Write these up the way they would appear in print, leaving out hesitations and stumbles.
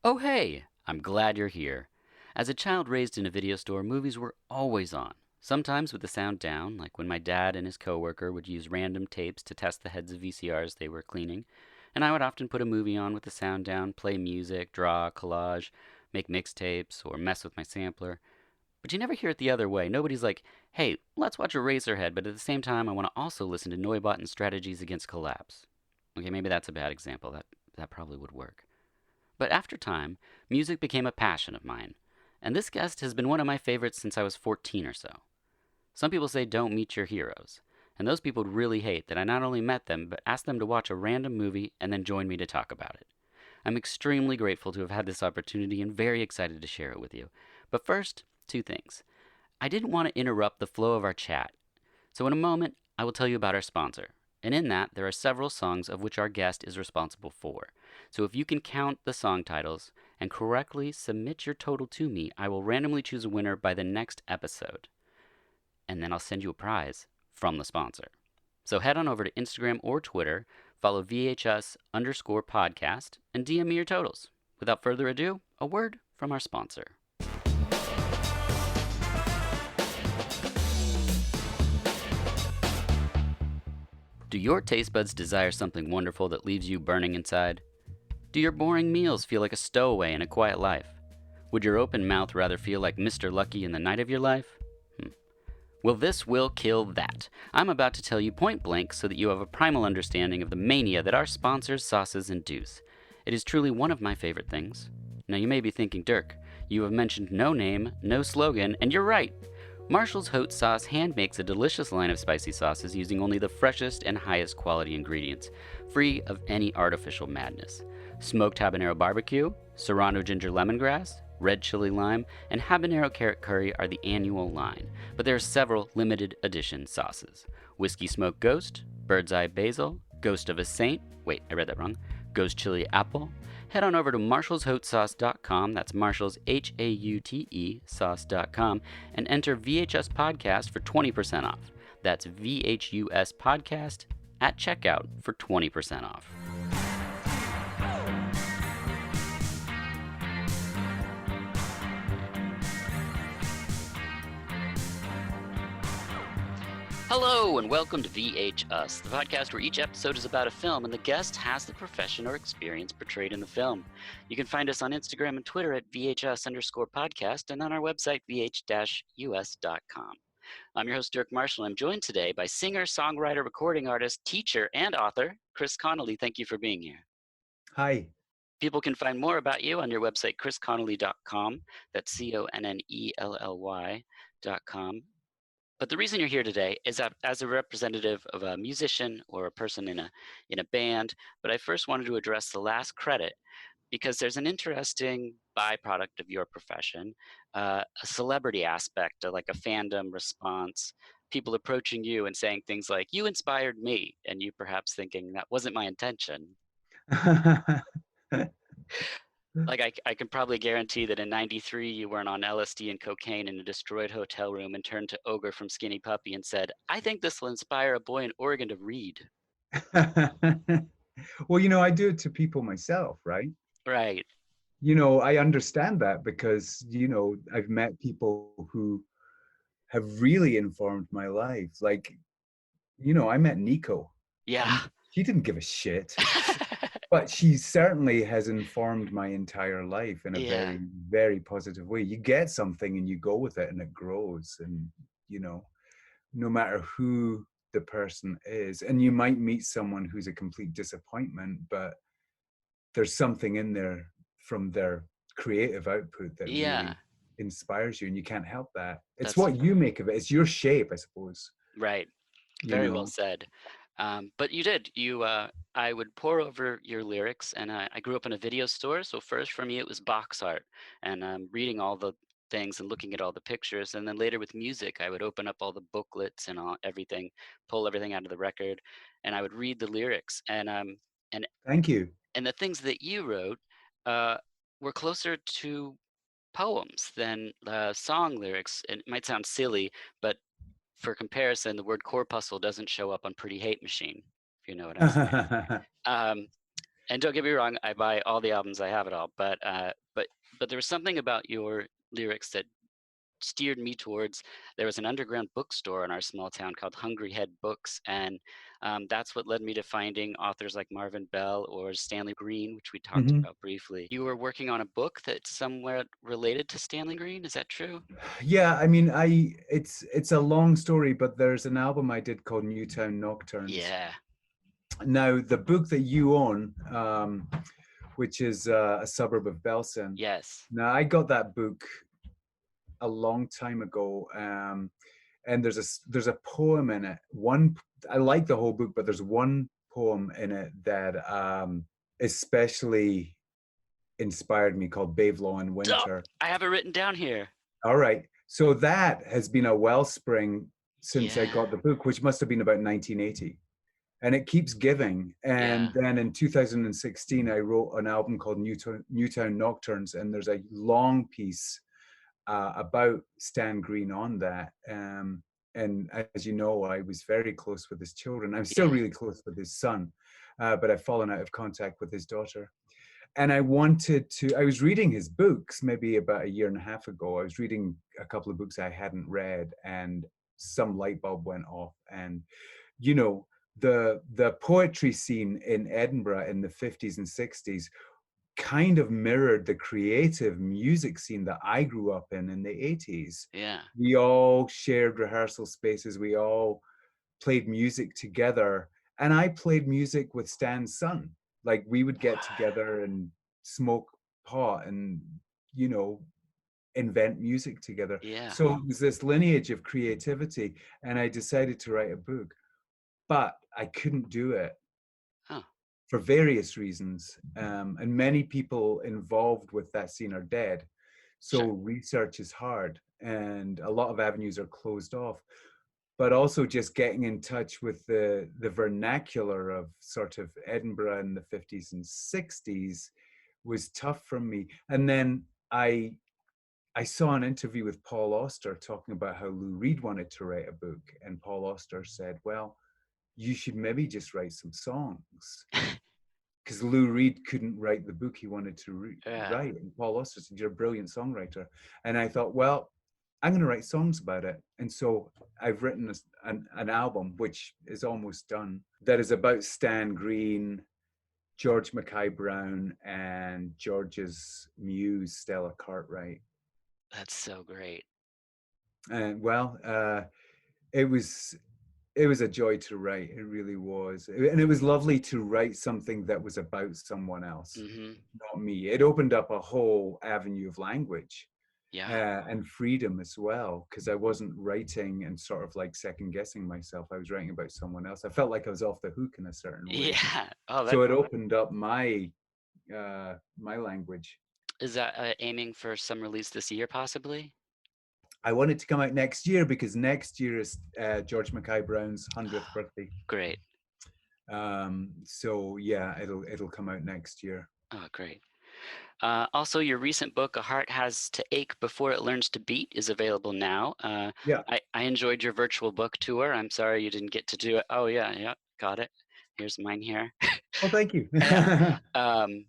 Oh, hey! I'm glad you're here. As a child raised in a video store, movies were always on. Sometimes with the sound down, like when my dad and his coworker would use random tapes to test the heads of VCRs they were cleaning. And I would often put a movie on with the sound down, play music, draw, collage, make mixtapes, or mess with my sampler. But you never hear it the other way. Nobody's like, hey, let's watch Eraserhead, but at the same time, I want to also listen to Noibot and Strategies Against Collapse. Okay, maybe that's a bad example. That probably would work. But after time, music became a passion of mine, and this guest has been one of my favorites since I was 14 or so. Some people say don't meet your heroes, and those people really hate that I not only met them, but asked them to watch a random movie and then join me to talk about it. I'm extremely grateful to have had this opportunity and very excited to share it with you. But first, two things. I didn't want to interrupt the flow of our chat, so in a moment, I will tell you about our sponsor. And in that, there are several songs of which our guest is responsible for. So if you can count the song titles and correctly submit your total to me, I will randomly choose a winner by the next episode. And then I'll send you a prize from the sponsor. So head on over to Instagram or Twitter, follow VHS underscore podcast, and DM me your totals. Without further ado, a word from our sponsor. Do your taste buds desire something wonderful that leaves you burning inside? Do your boring meals feel like a stowaway in a quiet life? Would your open mouth rather feel like Mr. Lucky in the night of your life? Well, this will kill that. I'm about to tell you point blank so that you have a primal understanding of the mania that our sponsors' sauces induce. It is truly one of my favorite things. Now, you may be thinking, Dirk, you have mentioned no name, no slogan, and you're right. Marshall's Hot Sauce hand makes a delicious line of spicy sauces using only the freshest and highest quality ingredients, free of any artificial madness. Smoked habanero barbecue, serrano ginger lemongrass, red chili lime, and habanero carrot curry are the annual line, but there are several limited edition sauces. Whiskey smoked ghost, bird's eye basil, ghost of a saint, wait, I read that wrong, ghost chili apple. Head on over to marshallshotsauce.com, that's Marshall's Haute sauce.com, and enter VHS Podcast for 20% off. That's VHUS Podcast at checkout for 20% off. Hello, and welcome to VHUS, the podcast where each episode is about a film and the guest has the profession or experience portrayed in the film. You can find us on Instagram and Twitter at VHS underscore podcast and on our website, vh-us.com. I'm your host, Dirk Marshall. I'm joined today by singer, songwriter, recording artist, teacher, and author, Chris Connelly. Thank you for being here. Hi. People can find more about you on your website, chrisconnelly.com. That's CONNELY.com. But the reason you're here today is as a representative of a musician or a person in a band. But I first wanted to address the last credit because there's an interesting byproduct of your profession, a celebrity aspect, like a fandom response, people approaching you and saying things like, you inspired me, and you perhaps thinking that wasn't my intention. Like I can probably guarantee that in '93 you weren't on LSD and cocaine in a destroyed hotel room and turned to Ogre from Skinny Puppy and said, I think this will inspire a boy in Oregon to read. Well, I do it to people myself, right? Right. I understand that because, I've met people who have really informed my life. Like, I met Nico Yeah. and she didn't give a shit, but she certainly has informed my entire life in a Yeah. very, very positive way. You get something and you go with it and it grows. And, you know, no matter who the person is, and you might meet someone who's a complete disappointment, but there's something in there from their creative output that Yeah. really inspires you, and you can't help that. It's That's what you make of it. It's your shape, I suppose. right. you Very well know said. But you did. I would pour over your lyrics, and I grew up in a video store. So first for me, it was box art, and reading all the things and looking at all the pictures. And then later with music, I would open up all the booklets and everything, pull everything out of the record, and I would read the lyrics. And Thank you. and the things that you wrote uh, were closer to poems than song lyrics. And it might sound silly, but for comparison, the word corpuscle doesn't show up on Pretty Hate Machine, if you know what I'm saying. Um, And don't get me wrong, I buy all the albums, I have it all, but there was something about your lyrics that steered me towards. There was an underground bookstore in our small town called Hungry Head Books, and that's what led me to finding authors like Marvin Bell or Stanley Green, which we talked Mhm. about briefly. You were working on a book that's somewhat related to Stanley Green, is that true? Yeah, I mean, it's a long story, but there's an album I did called Newtown Nocturnes. Yeah. Now, the book that you own, which is a suburb of Belsen. Yes. Now, I got that book a long time ago, and there's a poem in it. One, I like the whole book, but there's one poem in it that especially inspired me called Bavelaw in Oh, Winter. I have it written down here. All right. So that has been a wellspring since I Yeah. got the book, which must have been about 1980. And it keeps giving. Yeah. And then in 2016, I wrote an album called Newtown Nocturnes, and there's a long piece about Stan Green on that. And as you know, I was very close with his children. I'm still Yeah. really close with his son, but I've fallen out of contact with his daughter. And I was reading his books maybe about a year and a half ago. I was reading a couple of books I hadn't read, and some light bulb went off. And, you know, the poetry scene in Edinburgh in the 50s and 60s kind of mirrored the creative music scene that I grew up in the 80s. Yeah. We all shared rehearsal spaces. We all played music together, and I played music with Stan's son. Like we would get Wow. together and smoke pot and, you know, invent music together. Yeah. So it was this lineage of creativity, and I decided to write a book, but I couldn't do it Huh. for various reasons. And many people involved with that scene are dead. So Sure. research is hard, and a lot of avenues are closed off. But also just getting in touch with the vernacular of sort of Edinburgh in the 50s and 60s was tough for me. And then I saw an interview with Paul Auster talking about how Lou Reed wanted to write a book, and Paul Auster said, "Well, you should maybe just write some songs." Because Lou Reed couldn't write the book he wanted to Yeah. write. And Paul Auster said, "You're a brilliant songwriter." And I thought, well, I'm going to write songs about it. And so I've written an album, which is almost done, that is about Stan Green, George Mackay Brown, and George's muse, Stella Cartwright. That's so great. And well, it was it was a joy to write. It really was. And it was lovely to write something that was about someone else, Mm-hmm. not me. It opened up a whole avenue of language Yeah. and freedom as well, because I wasn't writing and sort of like second guessing myself. I was writing about someone else. I felt like I was off the hook in a certain way. Yeah. Oh, that So it opened up my language. is that aiming for some release this year, possibly? I want it to come out next year because next year is George Mackay Brown's 100th birthday. Great. So yeah, it'll come out next year. Oh, great. Also, your recent book, A Heart Has to Ache Before It Learns to Beat, is available now. Yeah. I enjoyed your virtual book tour. I'm sorry you didn't get to do it. Oh, yeah, yeah, got it. Here's mine here. Well, thank you. Yeah. Um,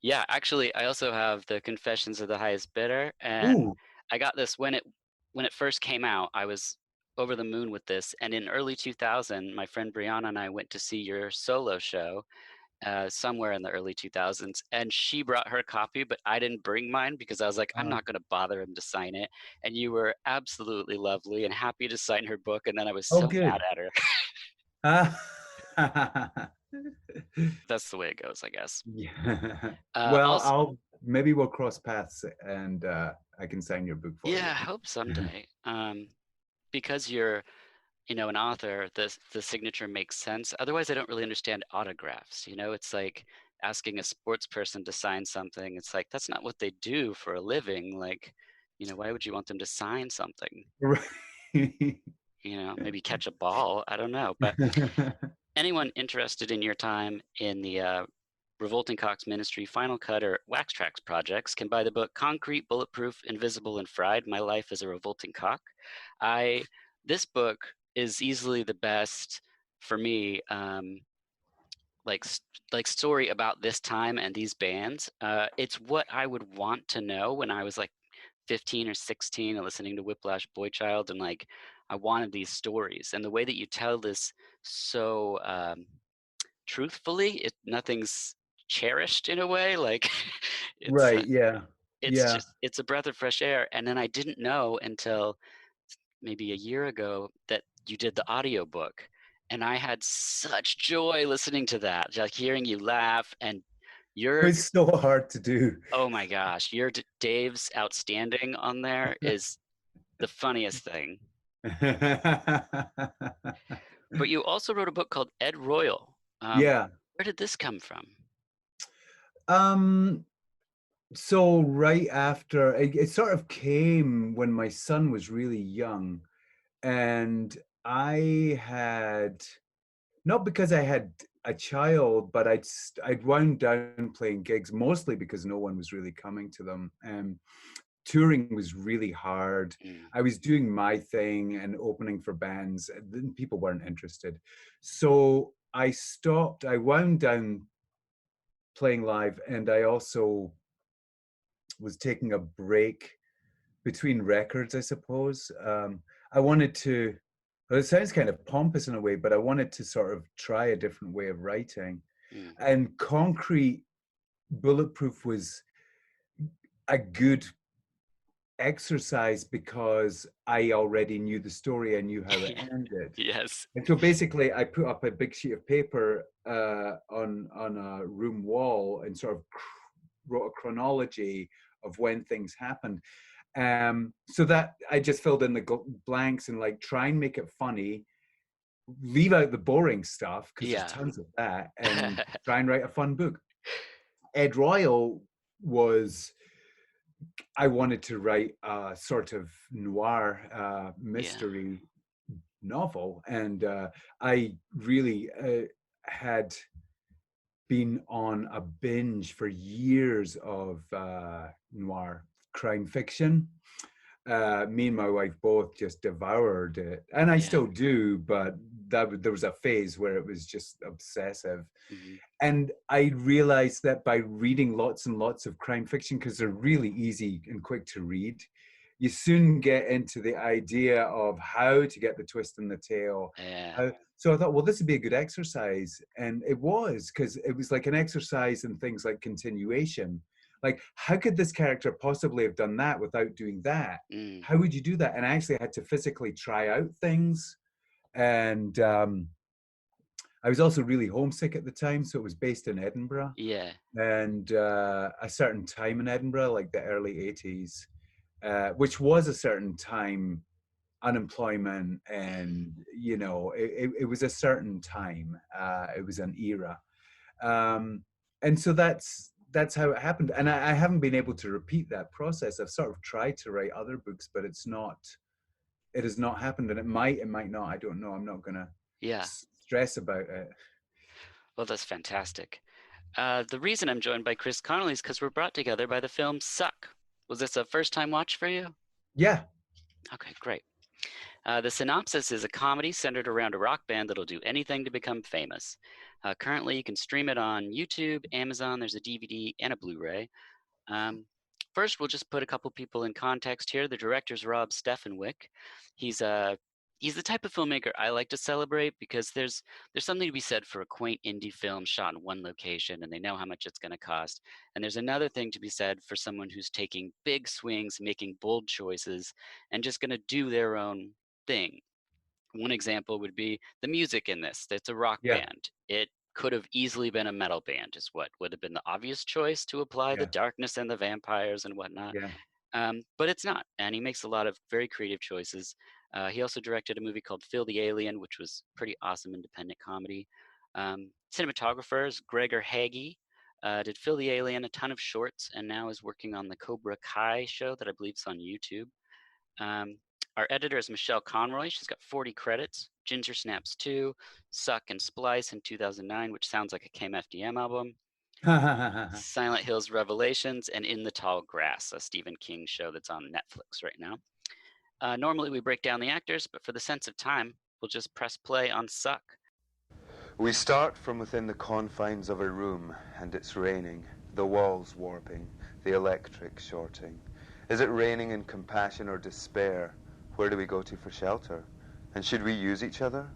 yeah, actually, I also have the Confessions of the Highest Bidder, and Ooh. I got this when it first came out. I was over the moon with this, and in early 2000, my friend Brianna and I went to see your solo show somewhere in the early 2000s, and she brought her copy, but I didn't bring mine because I was like, I'm Uh, not going to bother him to sign it. And you were absolutely lovely and happy to sign her book, and then I was oh, so mad good. at her. Uh, That's the way it goes, I guess. yeah. Well, Also, I'll maybe we'll cross paths and I can sign your book for yeah, you. I hope someday. Because you're, an author, the signature makes sense. Otherwise, I don't really understand autographs. It's like asking a sports person to sign something. It's like that's not what they do for a living. Like, why would you want them to sign something? Right. Maybe catch a ball. I don't know. But anyone interested in your time in the Revolting Cocks Ministry Final Cut or Wax Tracks projects can buy the book Concrete, Bulletproof, Invisible, and Fried: My Life as a Revolting Cock. I This book is easily the best for me. like like story about this time and these bands. It's what I would want to know when I was like 15 or 16 and listening to Whiplash Boy Child, and like I wanted these stories. And the way that you tell this so truthfully, nothing's cherished in a way. Like it's Right. Yeah. it's Yeah. just it's a breath of fresh air. And then I didn't know until maybe a year ago that you did the audiobook. And I had such joy listening to that, like hearing you laugh and your It's so hard to do. oh my gosh, your Dave's outstanding on there is the funniest thing. But you also wrote a book called Ed Royal. Yeah. Where did this come from? Um, so right after it sort of came when my son was really young, and I had not because I had a child, but I'd wound down playing gigs mostly because no one was really coming to them. Touring was really hard. Mm, I was doing my thing and opening for bands, and then people weren't interested. So I stopped. I wound down playing live, and I also was taking a break between records, I suppose. I wanted to, well, it sounds kind of pompous in a way, but I wanted to sort of try a different way of writing. mm. And Concrete Bulletproof was a good exercise because I already knew the story, I knew how it Yeah. ended. Yes. And so basically, I put up a big sheet of paper on a room wall and sort of wrote a chronology of when things happened. So that I just filled in the blanks and like try and make it funny, leave out the boring stuff because there's Yeah. tons of that, and try and write a fun book. Ed Royal was I wanted to write a sort of noir Yeah. mystery novel, and I really had been on a binge for years of noir crime fiction. Me and my wife both just devoured it, and I Yeah. still do. But there was a phase where it was just obsessive, Mhm. and I realized that by reading lots and lots of crime fiction, because they're really easy and quick to read, you soon get into the idea of how to get the twist in the tail. Yeah. So I thought, well, this would be a good exercise. And it was, because it was like an exercise in things like continuation. Like, how could this character possibly have done that without doing that? Mm. How would you do that? And I actually had to physically try out things. And I was also really homesick at the time. So it was based in Edinburgh, Yeah. and a certain time in Edinburgh, like the early 80s, which was a certain time, unemployment, and it was a certain time, it was an era, um, and so that's how it happened, and I haven't been able to repeat that process. I've sort of tried to write other books, but it has not happened, and it might not. I don't know. I'm not gonna Yeah. stress about it. Well, that's fantastic. The reason I'm joined by Chris Connelly is because we're brought together by the film Suck. Was this a first time watch for you? Yeah. Okay, great. The synopsis is a comedy centered around a rock band that'll do anything to become famous. Currently, you can stream it on YouTube, Amazon, there's a DVD and a Blu ray. Um, First, we'll just put a couple people in context here. The director's Rob Steffenwick. He's he's the type of filmmaker I like to celebrate because there's something to be said for a quaint indie film shot in one location and they know how much it's going to cost. And there's another thing to be said for someone who's taking big swings, making bold choices, and just going to do their own thing. One example would be the music in this. It's a rock Yeah. band. It could have easily been a metal band, is what would have been the obvious choice to apply the Yeah. darkness and the vampires and whatnot. Yeah. But it's not. And he makes a lot of very creative choices. He also directed a movie called Phil the Alien, which was pretty awesome independent comedy. Cinematographer is Gregor Hagee. Did Phil the Alien, a ton of shorts, and now is working on the Cobra Kai show that I believe is on YouTube. Um, our editor is Michelle Conroy. She's got 40 credits. Ginger Snaps 2, Suck and Splice in 2009, which sounds like a KMFDM album. Silent Hills Revelations, and In the Tall Grass, a Stephen King show that's on Netflix right now. Normally we break down the actors, but for the sense of time, we'll just press play on Suck. We start from within the confines of a room, and it's raining, the walls warping, the electric shorting. Is it raining in compassion or despair? Where do we go to for shelter? And should we use each other?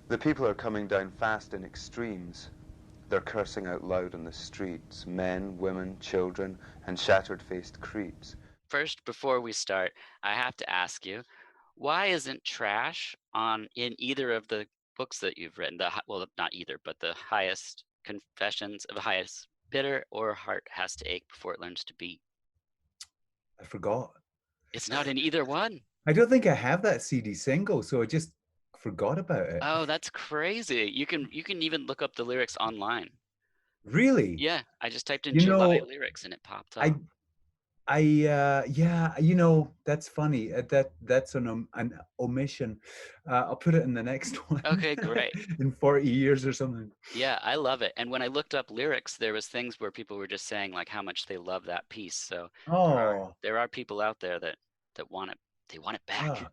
The people are coming down fast in extremes. They're cursing out loud on the streets, men, women, children, and shattered-faced creeps. First, before we start, I have to ask you, why isn't trash on in either of the books that you've written? Well, not either, but the highest confessions of the highest bitter or heart has to ache before it learns to beat. I forgot. It's not in either one. I don't think I have that CD single, so I just forgot about it. Oh, that's crazy. You can even look up the lyrics online. Really? Yeah, I just typed in You July know, lyrics and it popped I up. yeah, you know, that's funny. That's an omission. I'll put it in the next one Okay, great. in 40 years or something. Yeah, I love it. And when I looked up lyrics, there was things where people were just saying like how much they love that piece. So Oh, there are people out there that want it. They want it back. ah,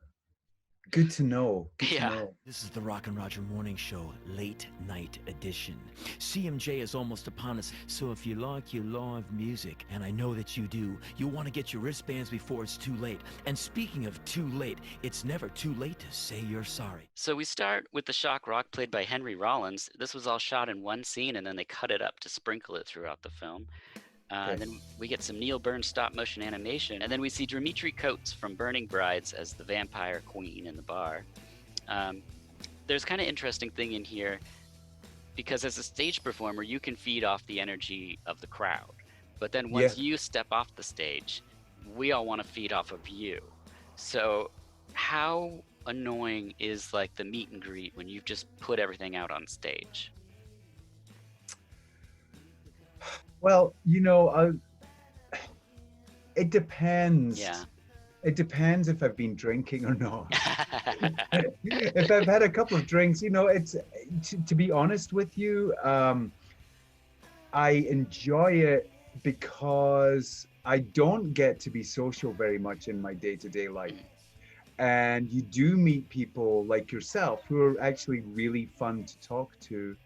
good to know. Good to Yeah. know. This is the Rock and Roger Morning Show, late night edition. CMJ is almost upon us, so if you like your live music, and I know that you do, you'll want to get your wristbands before it's too late. And speaking of too late, it's never too late to say you're sorry. So we start with the shock rock played by Henry Rollins. This was all shot in one scene and then they cut it up to sprinkle it throughout the film. Okay. And then we get some Neil Burns stop motion animation. And then we see Dimitri Coates from Burning Brides as the vampire queen in the bar. There's kind of interesting thing in here because as a stage performer, you can feed off the energy of the crowd. But then once you step off the stage, we all want to feed off of you. So how annoying is like the meet and greet when you've just put everything out on stage? Well, you know, it depends. Yeah. It depends if I've been drinking or not. If I've had a couple of drinks, you know, it's to be honest with you, I enjoy it because I don't get to be social very much in my day-to-day life. And you do meet people like yourself who are actually really fun to talk to.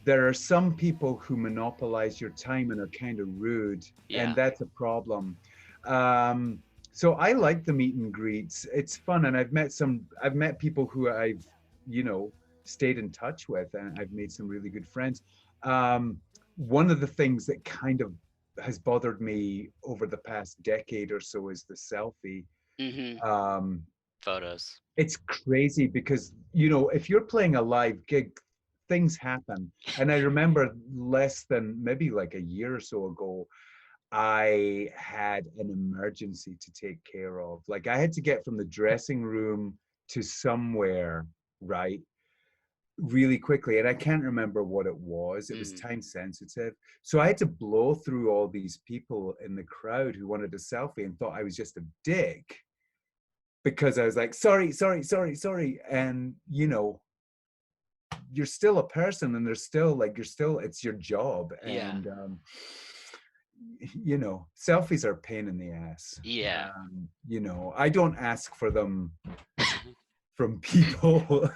There are some people who monopolize your time and are kind of rude, and that's a problem. So I like the meet and greets. It's fun, and I've met people who I've, you know, stayed in touch with, and I've made some really good friends. One of the things that kind of has bothered me over the past decade or so is the selfie. Photos. It's crazy because, you know, if you're playing a live gig, things happen. And I remember less than maybe like a year or so ago, I had an emergency to take care of. Like I had to get from the dressing room to somewhere, right, really quickly. And I can't remember what it was. It was time sensitive. So I had to blow through all these people in the crowd who wanted a selfie and thought I was just a dick because I was like, sorry. And, you know, you're still a person and there's still like, it's your job. And, you know, selfies are a pain in the ass. You know, I don't ask for them from people.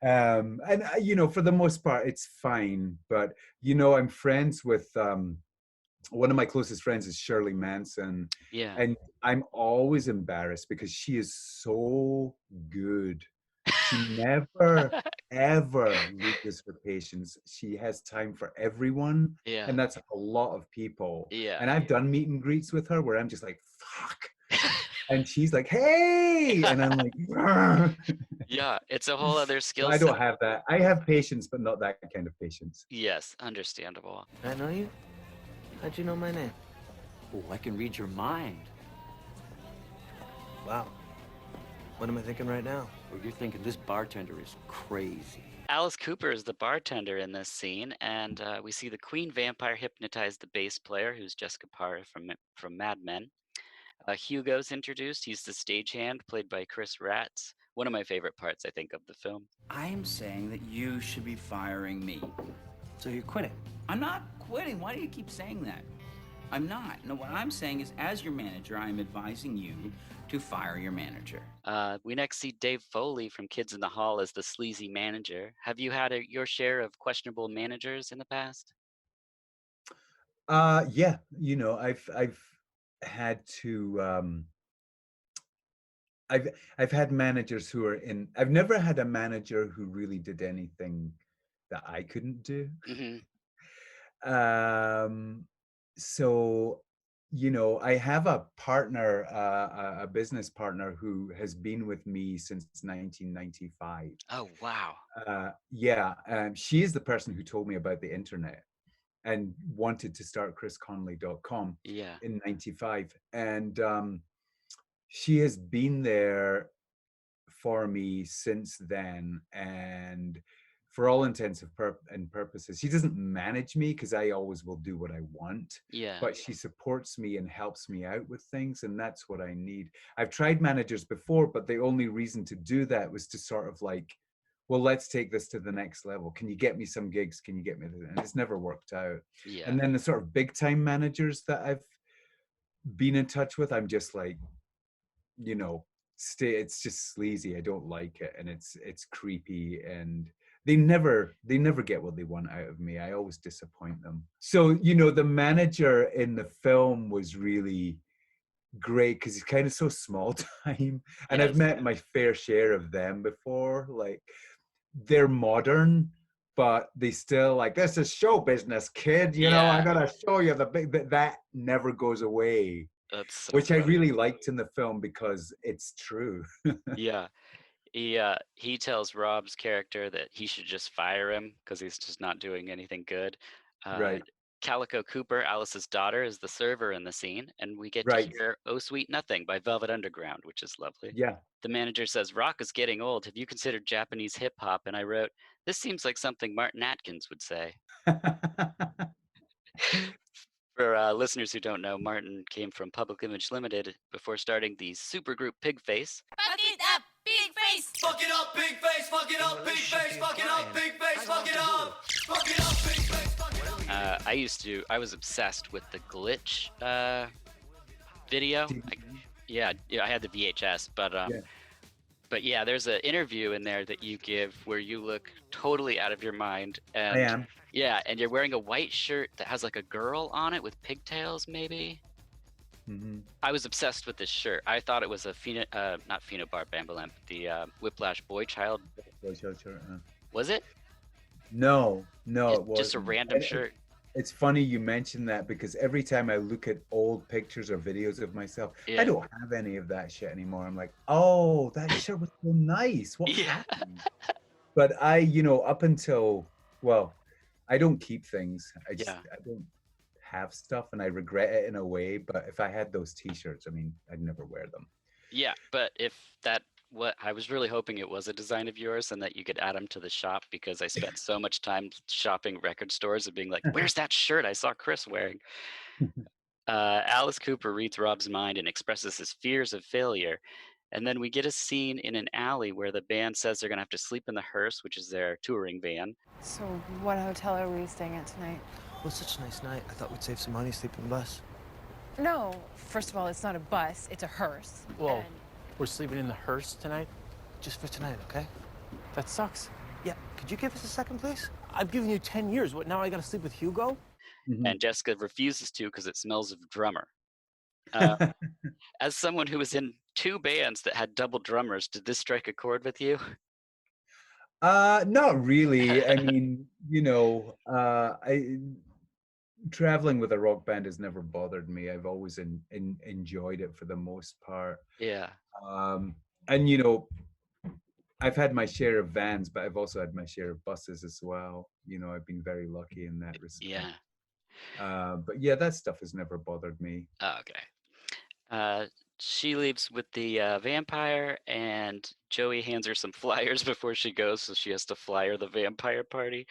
And you know, for the most part it's fine, but you know, I'm friends with one of my closest friends is Shirley Manson, and I'm always embarrassed because she is so good. She never ever loses her patience. She has time for everyone, and that's a lot of people. And I've done meet and greets with her where I'm just like, fuck. And she's like, hey, and I'm like, it's a whole other skill set. I don't set. have that. I have patience, but not that kind of patience. Yes, understandable. I know you? How'd you know my name? Oh, I can read your mind. Wow. What am I thinking right now? Well, you're thinking this bartender is crazy. Alice Cooper is the bartender in this scene, and we see the queen vampire hypnotize the bass player, who's Jessica Parr from Mad Men. Hugo's introduced. He's the stagehand, played by Chris Ratz. One of my favorite parts, I think, of the film. I am saying that you should be firing me. So you're quitting. I'm not quitting. Why do you keep saying that? I'm not. No, what I'm saying is, as your manager, I'm advising you to fire your manager. We next see Dave Foley from Kids in the Hall as the sleazy manager. Have you had your share of questionable managers in the past? Yeah, you know, I've had to I've had managers who are in. I've never had a manager who really did anything that I couldn't do. Hmm. Um, so, you know, I have a partner, a business partner who has been with me since 1995. Oh, wow. Yeah, she is the person who told me about the internet and wanted to start chrisconnelly.com Yeah. in 95. And she has been there for me since then. And for all intents and purposes, she doesn't manage me because I always will do what I want, Yeah. but she supports me and helps me out with things. And that's what I need. I've tried managers before, but the only reason to do that was to sort of like, well, let's take this to the next level. Can you get me some gigs? Can you get me this? And it's never worked out. Yeah. And then the sort of big time managers that I've been in touch with, I'm just like, you know, it's just sleazy. I don't like it, and it's creepy, and they never get what they want out of me. I always disappoint them. So, you know, the manager in the film was really great because he's kind of so small time, and I've Yes. met my fair share of them before. Like, they're modern, but they still like, this is show business, kid, you know, I Yeah. gotta show you the big, that never goes away, That's so which I funny. really liked in the film because it's true. Yeah. He tells Rob's character that he should just fire him because he's just not doing anything good. Uh, Right, Calico Cooper, Alice's daughter, is the server in the scene, and we get to right. hear "Oh Sweet Nothing" by Velvet Underground, which is lovely. Yeah. The manager says, "Rock is getting old. Have you considered Japanese hip hop?" And I wrote, "This seems like something Martin Atkins would say." For listeners who don't know, Martin came from Public Image Limited before starting the supergroup Pigface. Fuck it up, big face. Fuck it up, big face, fuck it up, big face, fuck it up, big face, fuck it up. Fuck it up, big face, fuck it up. I was obsessed with the Glitch video. Yeah, I had the VHS, Yeah. but yeah, there's an interview in there that you give where you look totally out of your mind. And I am. yeah, and you're wearing a white shirt that has like a girl on it with pigtails, maybe. Mhm. I was obsessed with this shirt. I thought it was a not Phenobar Bambolamp, the Whiplash Boy Child. Was it? No, it was Just a random shirt. It's funny you mentioned that because every time I look at old pictures or videos of myself, Yeah. I don't have any of that shit anymore. I'm like, oh, that shirt was so nice. What Yeah. happened? But I, you know, up until, well, I don't keep things. I don't have stuff, and I regret it in a way. But if I had those T-shirts, I mean, I'd never wear them. Yeah, but what I was really hoping it was a design of yours and that you could add them to the shop because I spent so much time shopping record stores and being like, "Where's that shirt I saw Chris wearing?" Alice Cooper reads Rob's mind and expresses his fears of failure. And then we get a scene in an alley where the band says they're going to have to sleep in the hearse, which is their touring van. So what hotel are we staying at tonight? Well, it's such a nice night. I thought we'd save some money sleeping in the bus. No, first of all, it's not a bus, it's a hearse. Whoa, And we're sleeping in the hearse tonight? Just for tonight, okay? That sucks. Yeah, could you give us a second, please? I've given you 10 years. What, now I gotta sleep with Hugo? And Jessica refuses to because it smells of drummer. As someone who was in 2 bands that had double drummers, did this strike a chord with you? Not really. I mean, you know, traveling with a rock band has never bothered me. I've always enjoyed it for the most part. Yeah. And you know, I've had my share of vans, but I've also had my share of buses as well. You know, I've been very lucky in that respect. Yeah. But yeah, that stuff has never bothered me. Oh, okay. She leaves with the vampire, and Joey hands her some flyers before she goes, so she has to flyer the vampire party.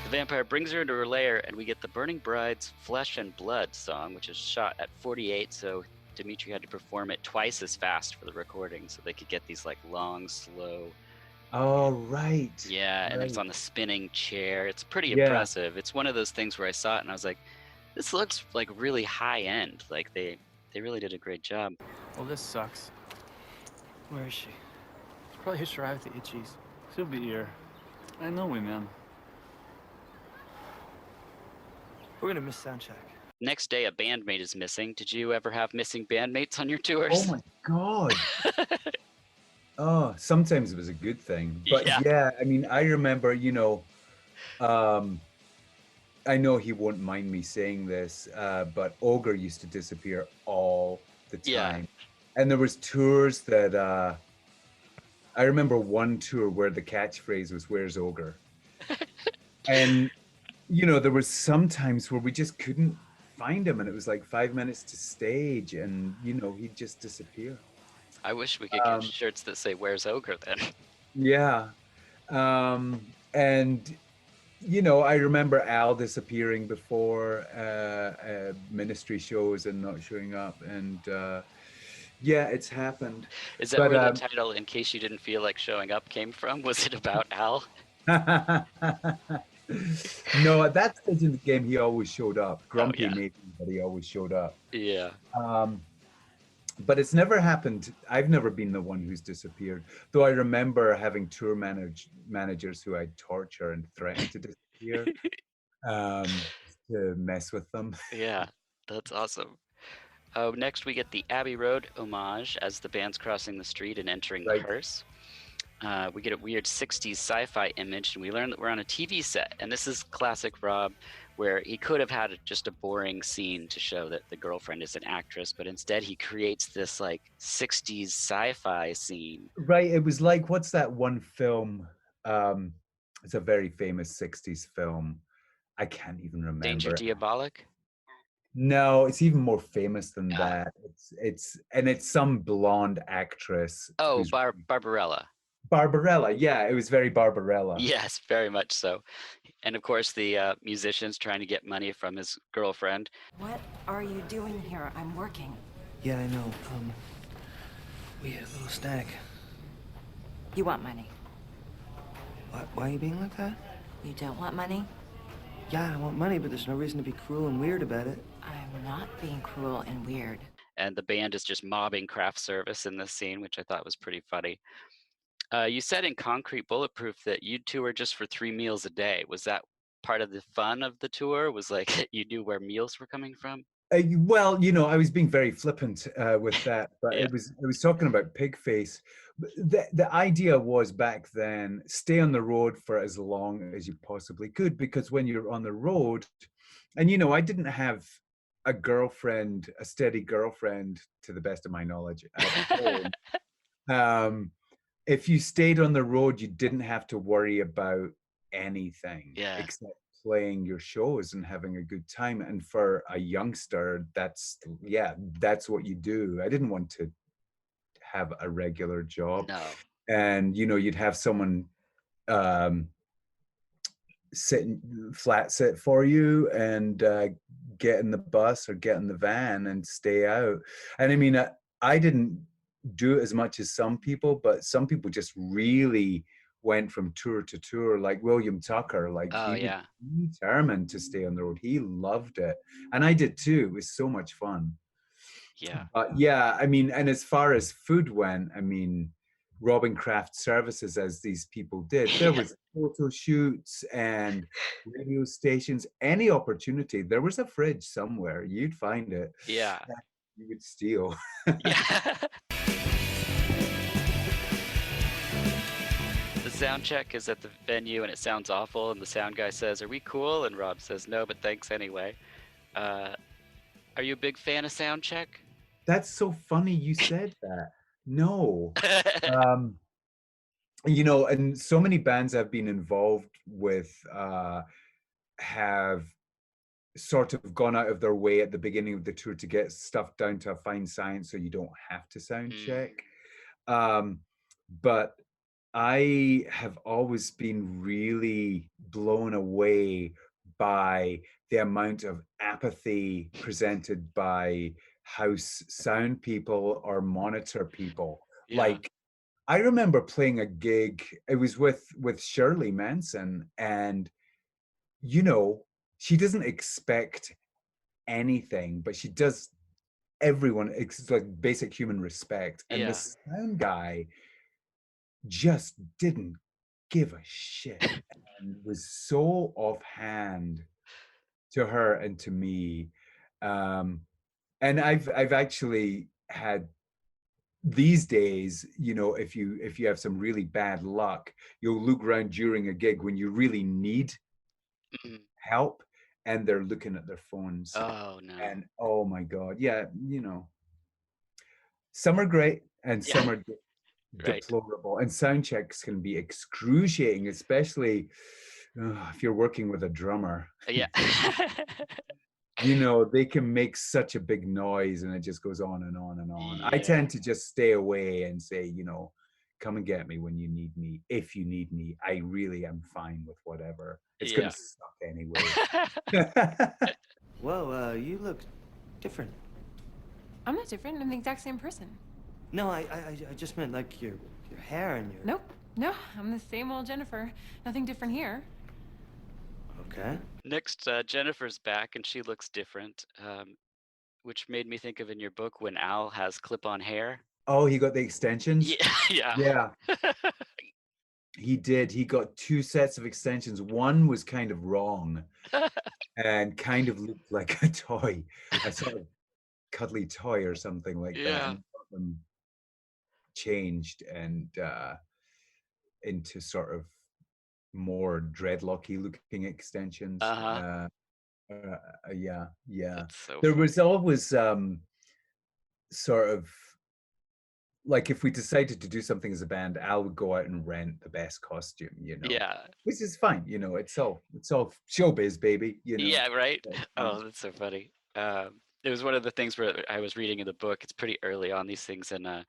The vampire brings her into her lair, and we get the Burning Bride's Flesh and Blood song, which is shot at 48, so Dimitri had to perform it twice as fast for the recording so they could get these like long, slow Oh, right. Yeah, and it's Right. on the spinning chair. It's pretty Yeah. impressive. It's one of those things where I saw it and I was like, this looks like really high end. Like they really did a great job. Well, this sucks. Where is she? It's probably hitched a ride with the Itchies. She'll be here. I know we, man. We're gonna miss sound check. Next day, a bandmate is missing. Did you ever have missing bandmates on your Oh tours? my God. Oh, sometimes it was a good thing. But Yeah. yeah, I mean, I remember, I know he won't mind me saying this, but Ogre used to disappear all the Yeah. time. And there was tours that I remember one tour where the catchphrase was "Where's Ogre?" And there was some times where we just couldn't find him, and it was like 5 minutes to stage, and he'd just disappear. I wish we could get shirts that say "Where's Ogre?" then. Yeah. And I remember Al disappearing before ministry shows and not showing up, and yeah, it's happened. Is that where the title "In Case You Didn't Feel Like Showing Up" came from? Was it about Al? No, at that stage in the game, he always showed up. Grumpy maybe, but he always showed up. Yeah. But it's never happened. I've never been the one who's disappeared. Though I remember having tour managers who I'd torture and threaten to disappear to mess with them. Yeah, that's awesome. Next, we get the Abbey Road homage as the band's crossing the street and entering the hearse. We get a weird 60s sci-fi image, and we learn that we're on a TV set. And this is classic Rob, where he could have had just a boring scene to show that the girlfriend is an actress, but instead he creates this like 60s sci-fi scene. Right. It was like, what's that one film? It's a very famous 60s film. I can't even remember. Danger Diabolic? No, it's even more famous than that. It's some blonde actress. Oh, Barbarella. Barbarella, yeah, it was very Barbarella. Yes, very much so. And of course, the musician's trying to get money from his girlfriend. What are you doing here? I'm working. Yeah, I know. We had a little snack. You want money? Why are you being like that? You don't want money? Yeah, I want money, but there's no reason to be cruel and weird about it. I'm not being cruel and weird. And the band is just mobbing craft service in this scene, which I thought was pretty funny. You said in Concrete Bulletproof that you tour just for 3 meals a day. Was that part of the fun of the tour? Was like you knew where meals were coming from? Well, I was being very flippant with that, but I was talking about pig face. The idea was back then, stay on the road for as long as you possibly could, because when you're on the road, and I didn't have a girlfriend, a steady girlfriend, to the best of my knowledge, at home. If you stayed on the road, you didn't have to worry about anything except playing your shows and having a good time. And for a youngster, that's what you do. I didn't want to have a regular job. No. And you'd have someone flat sit for you and get in the bus or get in the van and stay out. And I mean, I didn't do it as much as some people, but some people just really went from tour to tour, like William Tucker. Like he was determined to stay on the road. He loved it, and I did too. It was so much fun. Yeah, I mean, and as far as food went, I mean, robbing craft services as these people did, there was photo shoots and radio stations. Any opportunity, there was a fridge somewhere, you'd find it. Yeah, you would steal. The sound check is at the venue and it sounds awful, and the sound guy says, "Are we cool?" And Rob says, "No, but thanks anyway." Are you a big fan of sound check? That's so funny you said that. No. And so many bands I've been involved with have sort of gone out of their way at the beginning of the tour to get stuff down to a fine science so you don't have to sound check. But I have always been really blown away by the amount of apathy presented by house sound people or monitor people. Like I remember playing a gig. It was with Shirley Manson, and you know, she doesn't expect anything, but she does everyone. It's like basic human respect. And Yeah. this sound guy just didn't give a shit and was so offhand to her and to me. And I've actually had these days, you know, if you have some really bad luck, you'll look around during a gig when you really need Mhm. help and they're looking at their phones. Oh no. And oh my God, yeah, you know, some are great and Yeah. some are Right. deplorable. And sound checks can be excruciating, especially if you're working with a drummer. Yeah. You know, they can make such a big noise and it just goes on and on and on. I Yeah. tend to just stay away and say, you know, come and get me when you need me. If you need me, I really am fine with whatever. It's Yeah. gonna suck anyway. Whoa, you look different. I'm not different. I'm the exact same person. No, I just meant like your hair and your... Nope. No, I'm the same old Jennifer. Nothing different here. Okay. Next, Jennifer's back and she looks different, which made me think of in your book when Al has clip-on hair. Oh, he got the extensions? Yeah. Yeah. He did. He got 2 sets of extensions. One was kind of wrong and kind of looked like a toy, a sort of cuddly toy or something like that. Yeah. And got them changed and into sort of more dreadlocky looking extensions. Uh-huh. Yeah. That's so There funny. was always sort of like if we decided to do something as a band, Al would go out and rent the best costume, you know. Yeah. Which is fine, you know. It's all showbiz, baby. You know. Yeah, right? That's Oh, fine. that's so funny. It was one of the things where I was reading in the book. It's pretty early on these things, and I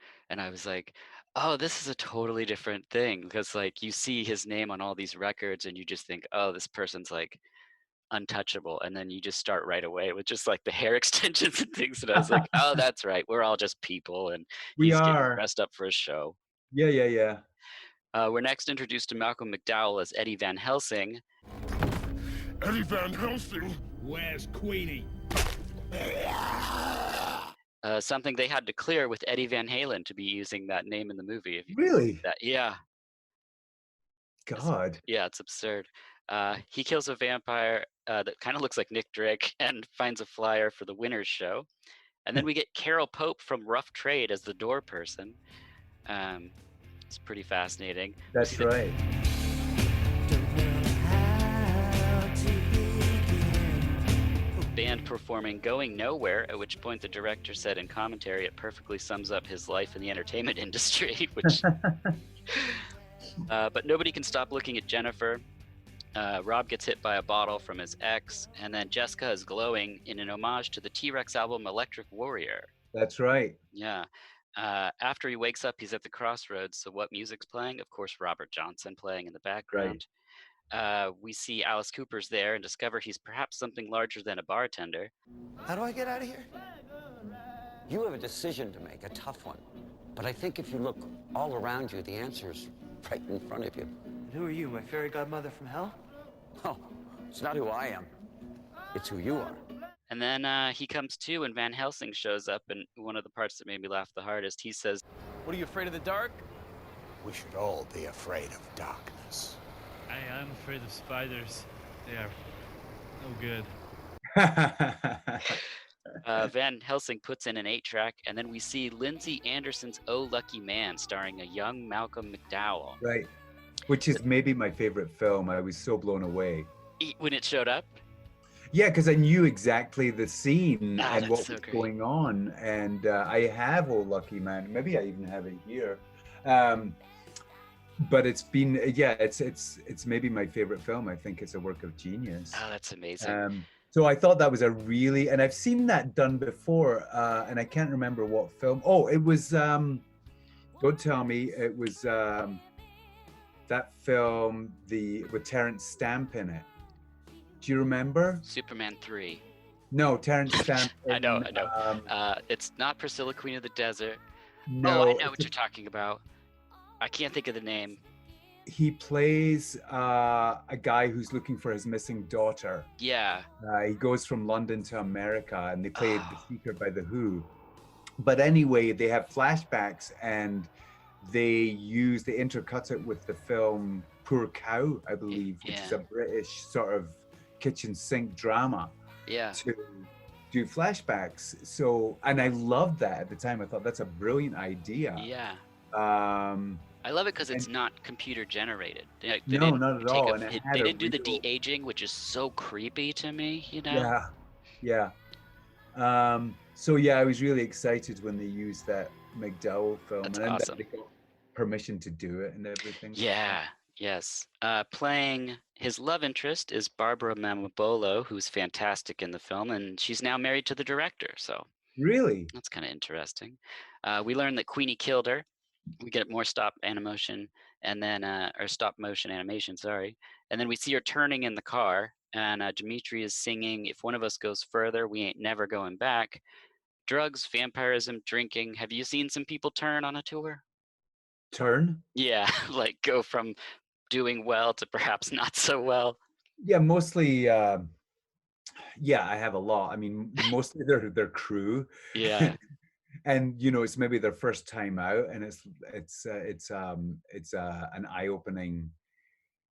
was like, "Oh, this is a totally different thing." Because like you see his name on all these records, and you just think, "Oh, this person's like untouchable," and then you just start right away with just like the hair extensions and things. And I was like, "Oh, that's right. We're all just people, and We he's getting are. dressed up for a show." Yeah. We're next introduced to Malcolm McDowell as Eddie Van Helsing. Eddie Van Helsing? Where's Queenie? Something they had to clear with Eddie Van Halen to be using that name in the movie. If you Really? that, yeah, God. yeah, it's absurd. He kills a vampire that kind of looks like Nick Drake and finds a flyer for the winner's show. And then we get Carol Pope from Rough Trade as the door person. It's pretty fascinating. That's right. Band performing Going Nowhere, at which point the director said in commentary it perfectly sums up his life in the entertainment industry, which but nobody can stop looking at Jennifer. Rob gets hit by a bottle from his ex, and then Jessica is glowing in an homage to the T-Rex album Electric Warrior. That's right. Yeah. After he wakes up, he's at the crossroads, so what music's playing? Of course, Robert Johnson playing in the background. We see Alice Cooper's there and discover he's perhaps something larger than a bartender. How do I get out of here? You have a decision to make, a tough one. But I think if you look all around you, the answer's right in front of you. And who are you, my fairy godmother from hell? Oh, it's not who I am. It's who you are. And then he comes to, and Van Helsing shows up, and one of the parts that made me laugh the hardest, he says, What are you, afraid of the dark? We should all be afraid of darkness. I'm afraid of spiders. They are no good. Van Helsing puts in an 8-track, and then we see Lindsay Anderson's Oh Lucky Man, starring a young Malcolm McDowell. Right. Which is maybe my favorite film. I was so blown away. When it showed up? Yeah, because I knew exactly the scene and what so was great. going on. And I have Oh Lucky Man. Maybe I even have it here. But it's been, yeah, it's maybe my favorite film. I think it's a work of genius. Oh, that's amazing. So I thought that was a really, and I've seen that done before, and I can't remember what film. Oh, it was, don't tell me, it was that film with Terrence Stamp in it. Do you remember? Superman 3. No, Terrence Stamp. I know. It's not Priscilla, Queen of the Desert. No. Oh, I know what you're talking about. I can't think of the name. He plays a guy who's looking for his missing daughter. Yeah. He goes from London to America, and they played The Secret by The Who. But anyway, they have flashbacks, and they intercut it with the film Poor Cow, I believe, which is a British sort of kitchen sink drama. Yeah. To do flashbacks. So, and I loved that at the time. I thought that's a brilliant idea. Yeah. I love it because it's not computer generated. They no, not at all. They didn't do the de-aging, which is so creepy to me, you know? Yeah. So yeah, I was really excited when they used that McDowell film. That's and awesome. They got permission to do it and everything. Yeah. Yes. Playing his love interest is Barbara Mamabolo, who's fantastic in the film, and she's now married to the director. So really, that's kind of interesting. We learn that Queenie killed her. We get more stop animation, and then or stop motion animation, sorry. And then we see her turning in the car, and Dimitri is singing, "If one of us goes further, we ain't never going back." Drugs, vampirism, drinking. Have you seen some people turn on a tour? Turn? Yeah, like go from doing well to perhaps not so well. Yeah, mostly. Yeah, I have a lot. I mean, mostly their crew. Yeah. And you know, it's maybe their first time out, and it's an eye-opening.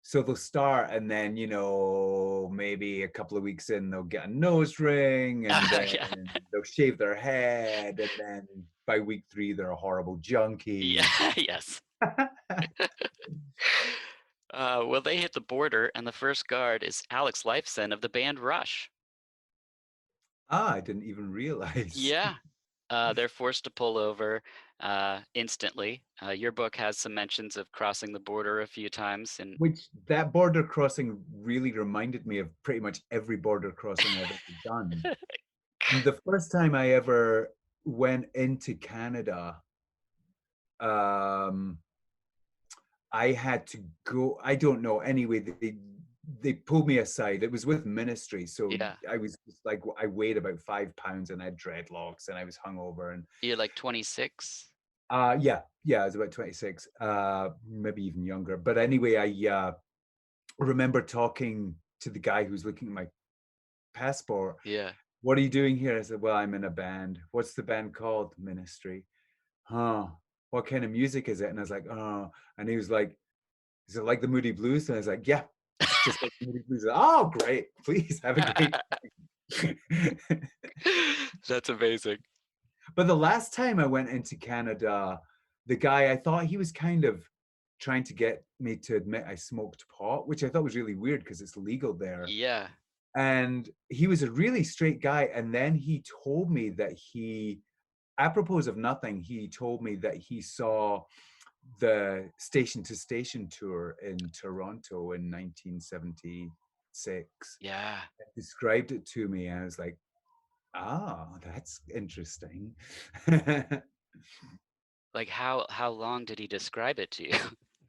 So they'll start, and then you know, maybe a couple of weeks in, they'll get a nose ring, and then they'll shave their head, and then by week 3, they're a horrible junkie. Yeah. Yes. Well, they hit the border, and the first guard is Alex Lifeson of the band Rush. I didn't even realize. Yeah. They're forced to pull over instantly. Your book has some mentions of crossing the border a few times. Which that border crossing really reminded me of pretty much every border crossing I've ever done. The first time I ever went into Canada, I had to go, I don't know, anyway, they pulled me aside. It was with ministry, so I was just like, I weighed about 5 pounds, and I had dreadlocks, and I was hungover. And you're like 26? Yeah, I was about 26, maybe even younger. But anyway, I remember talking to the guy who was looking at my passport. Yeah. What are you doing here? I said, well, I'm in a band. What's the band called? Ministry. Huh. What kind of music is it? And I was like, oh. And he was like, is it like the Moody Blues? And I was like, yeah, just like the Moody Blues. Oh, great. Please have a great time. That's amazing. But the last time I went into Canada, the guy, I thought he was kind of trying to get me to admit I smoked pot, which I thought was really weird because it's legal there. Yeah. And he was a really straight guy. And then he told me that apropos of nothing, he told me that he saw the Station to Station tour in Toronto in 1976. Yeah. He described it to me, and I was like, that's interesting. Like how long did he describe it to you?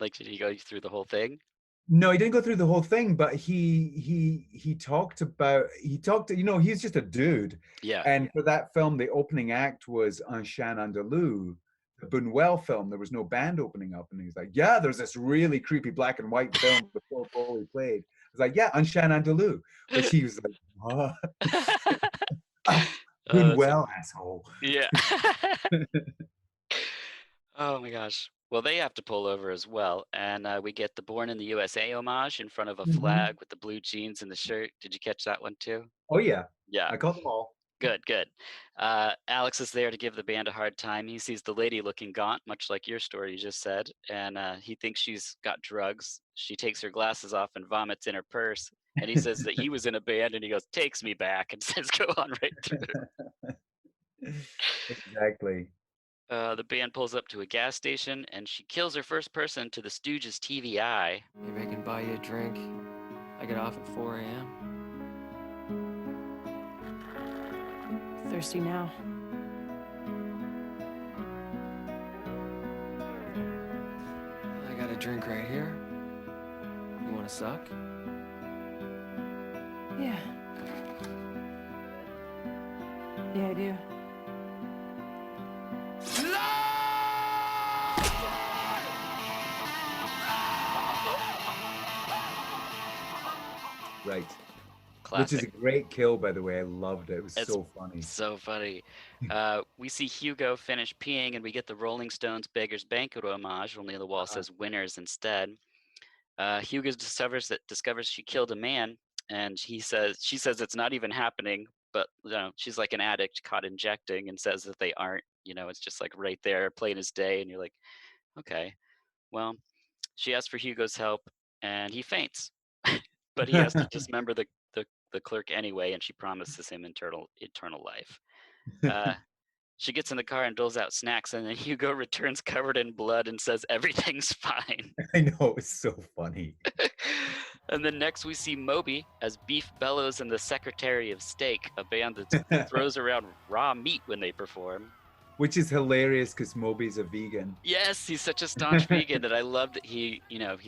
Like, did he go through the whole thing? No, he didn't go through the whole thing, but he talked, you know, he's just a dude. Yeah. And for that film, the opening act was Un Chien Andalou, the Buñuel film. There was no band opening up, and he's like, yeah, there's this really creepy black and white film before Foley played. I was like, yeah, Un Chien Andalou. But he was like, what? Buñuel, asshole. Yeah. Oh my gosh. Well, they have to pull over as well, and we get the Born in the USA homage in front of a flag with the blue jeans and the shirt. Did you catch that one too? Oh yeah. Yeah. I caught them all. Good. Alex is there to give the band a hard time. He sees the lady looking gaunt, much like your story you just said, and he thinks she's got drugs. She takes her glasses off and vomits in her purse, and he says that he was in a band, and he goes, takes me back, and says, go on right through. Exactly. The band pulls up to a gas station, and she kills her first person to the Stooges' TV eye. Maybe I can buy you a drink. I get off at 4 a.m. Thirsty now. I got a drink right here. You want to suck? Yeah. Yeah, I do. Right. Classic. Which is a great kill, by the way. I loved it. It was It's so funny. So funny. We see Hugo finish peeing, and we get the Rolling Stones Beggars Banquet homage, only the wall says winners instead. Hugo discovers she killed a man, and she says it's not even happening, but she's like an addict caught injecting, and says that they aren't. It's just like right there, plain as day, and you're like, okay, well, she asks for Hugo's help, and he faints, but he has to dismember the clerk anyway, and she promises him eternal life. She gets in the car and doles out snacks, and then Hugo returns covered in blood and says everything's fine. I know, it's so funny. And then next we see Moby as Beef Bellows and the Secretary of Steak, a band that throws around raw meat when they perform. Which is hilarious because Moby's a vegan. Yes, he's such a staunch vegan that I love that he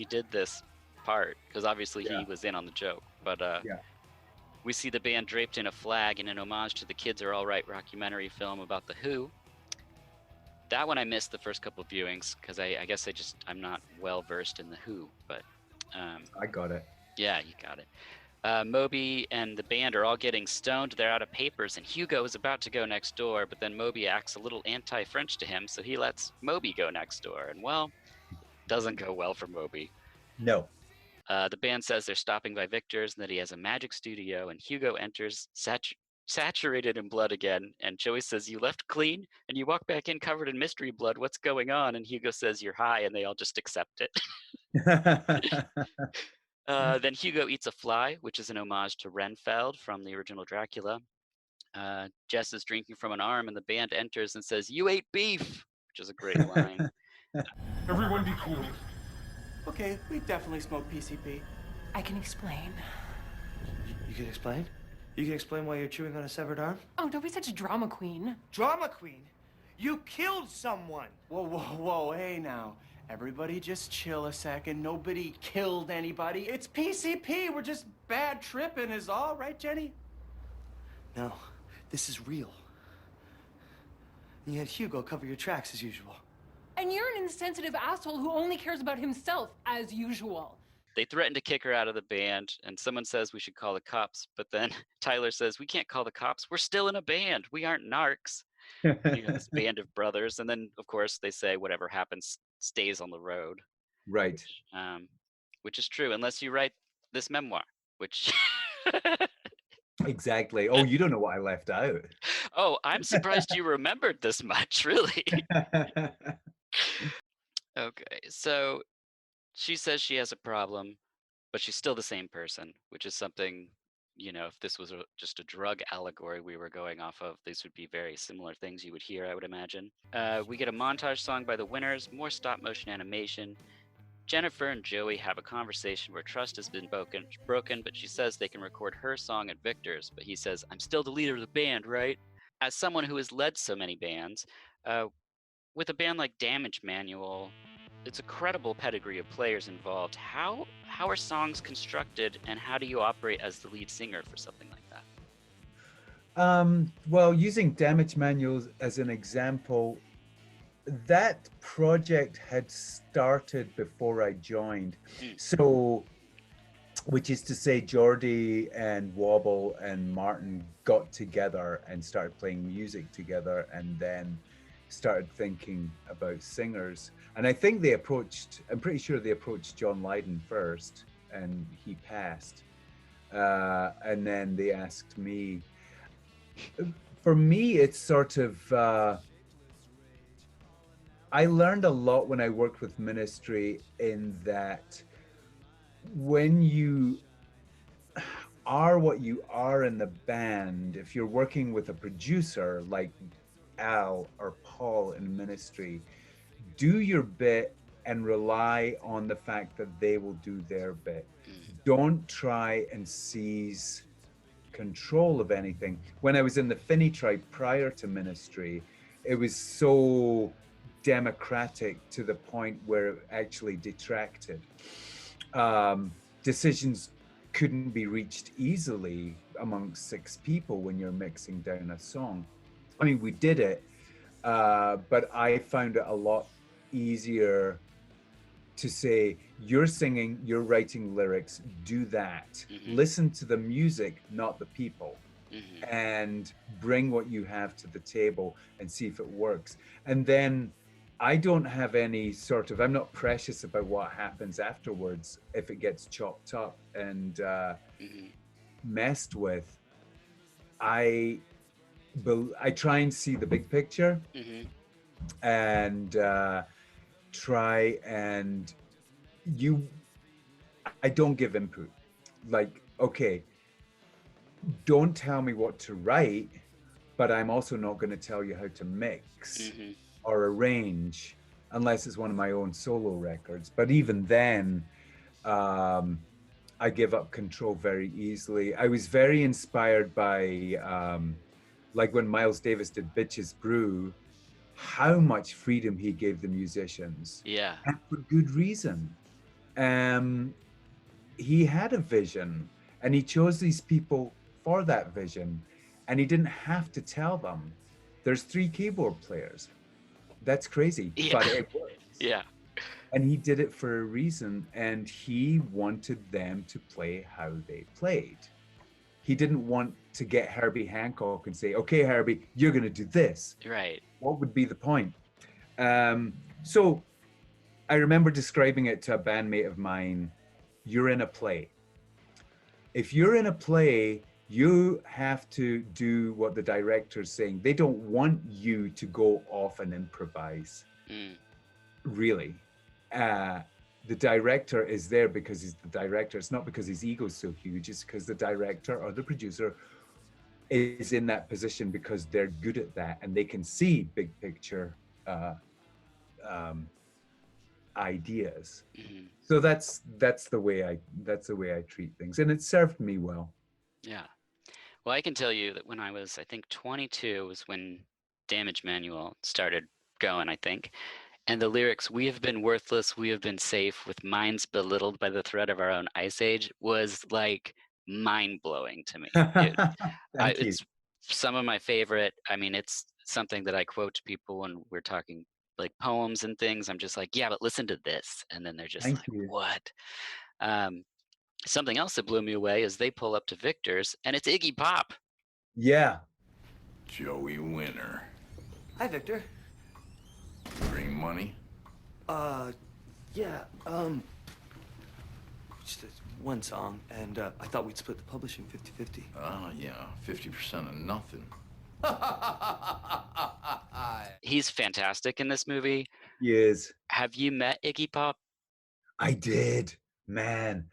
did this part, because obviously he was in on the joke. But we see the band draped in a flag in an homage to the Kids Are All Right documentary film about The Who. That one I missed the first couple of viewings because I guess I'm not well versed in The Who, but I got it. Yeah, you got it. Moby and the band are all getting stoned. They're out of papers, and Hugo is about to go next door, but then Moby acts a little anti-French to him, so he lets Moby go next door. And well, doesn't go well for Moby. No. The band says they're stopping by Victor's and that he has a magic studio, and Hugo enters saturated in blood again, and Joey says, "You left clean and you walk back in covered in mystery blood. What's going on?" And Hugo says, "You're high," and they all just accept it. Then Hugo eats a fly, which is an homage to Renfeld from the original Dracula. Jess is drinking from an arm, and the band enters and says, "You ate beef," which is a great line. Everyone be cool. Okay, we definitely smoke PCP. I can explain. You can explain? You can explain why you're chewing on a severed arm? Oh, don't be such a drama queen. Drama queen? You killed someone! Whoa, hey now. Everybody just chill a second. Nobody killed anybody. It's PCP. We're just bad tripping is all, right, Jenny? No, this is real. You had Hugo cover your tracks as usual. And you're an insensitive asshole who only cares about himself, as usual. They threaten to kick her out of the band, and someone says we should call the cops, but then Tyler says, "We can't call the cops. We're still in a band. We aren't narcs." This band of brothers. And then, of course, they say whatever happens stays on the road. Right. Which is true, unless you write this memoir, which... Exactly. Oh, you don't know what I left out. Oh, I'm surprised you remembered this much, really. Okay, so she says she has a problem, but she's still the same person, which is something, if this was just a drug allegory we were going off of, these would be very similar things you would hear, I would imagine. We get a montage song by the Winners, more stop motion animation. Jennifer and Joey have a conversation where trust has been broken, but she says they can record her song at Victor's, but he says, "I'm still the leader of the band, right?" As someone who has led so many bands, with a band like Damage Manual, it's a credible pedigree of players involved. How are songs constructed, and how do you operate as the lead singer for something like that? Well, using Damage Manuals as an example, that project had started before I joined. So, which is to say, Geordie and Wobble and Martin got together and started playing music together, and then started thinking about singers. And I think I'm pretty sure they approached John Lydon first, and he passed. And then they asked me. For me, it's sort of, I learned a lot when I worked with Ministry, in that when you are what you are in the band, if you're working with a producer like Al or Paul in Ministry, do your bit and rely on the fact that they will do their bit. Don't try and seize control of anything. When I was in the Finney tribe prior to Ministry, it was so democratic to the point where it actually detracted. Decisions couldn't be reached easily amongst 6 people when you're mixing down a song. I mean, we did it, but I found it a lot easier to say, you're singing, you're writing lyrics, do that. Listen to the music, not the people. And bring what you have to the table and see if it works. And then I don't have any sort of, I'm not precious about what happens afterwards if it gets chopped up and messed with. I try and see the big picture and try and I don't give input. Like, okay, don't tell me what to write, but I'm also not going to tell you how to mix or arrange unless it's one of my own solo records. But even then, I give up control very easily. I was very inspired by, like when Miles Davis did Bitches Brew, how much freedom he gave the musicians. Yeah. And for good reason. He had a vision and he chose these people for that vision, and he didn't have to tell them there's 3 keyboard players. That's crazy, but it works. Yeah. And he did it for a reason, and he wanted them to play how they played. He didn't want to get Herbie Hancock and say, okay, Herbie, you're going to do this. Right. What would be the point? So I remember describing it to a bandmate of mine. You're in a play. If you're in a play, you have to do what the director's saying. They don't want you to go off and improvise. Really. The director is there because he's the director. It's not because his ego's so huge. It's because the director or the producer is in that position because they're good at that and they can see big picture ideas. So that's the way I treat things, and it served me well. Yeah. Well, I can tell you that when I was, I think 22 was when Damage Manual started going, I think. And the lyrics, "We have been worthless, we have been safe, with minds belittled by the threat of our own ice age," was like mind-blowing to me. Thank you. It's some of my favorite. I mean, it's something that I quote to people when we're talking like poems and things. I'm just like, yeah, but listen to this. And then they're just Thank like, you. what? Something else that blew me away is they pull up to Victor's and it's Iggy Pop. Yeah. Joey Winter. Hi, Victor. Bring money? Yeah, just one song, and I thought we'd split the publishing 50-50. Oh, yeah, 50% of nothing. He's fantastic in this movie. He is. Have you met Iggy Pop? I did, man.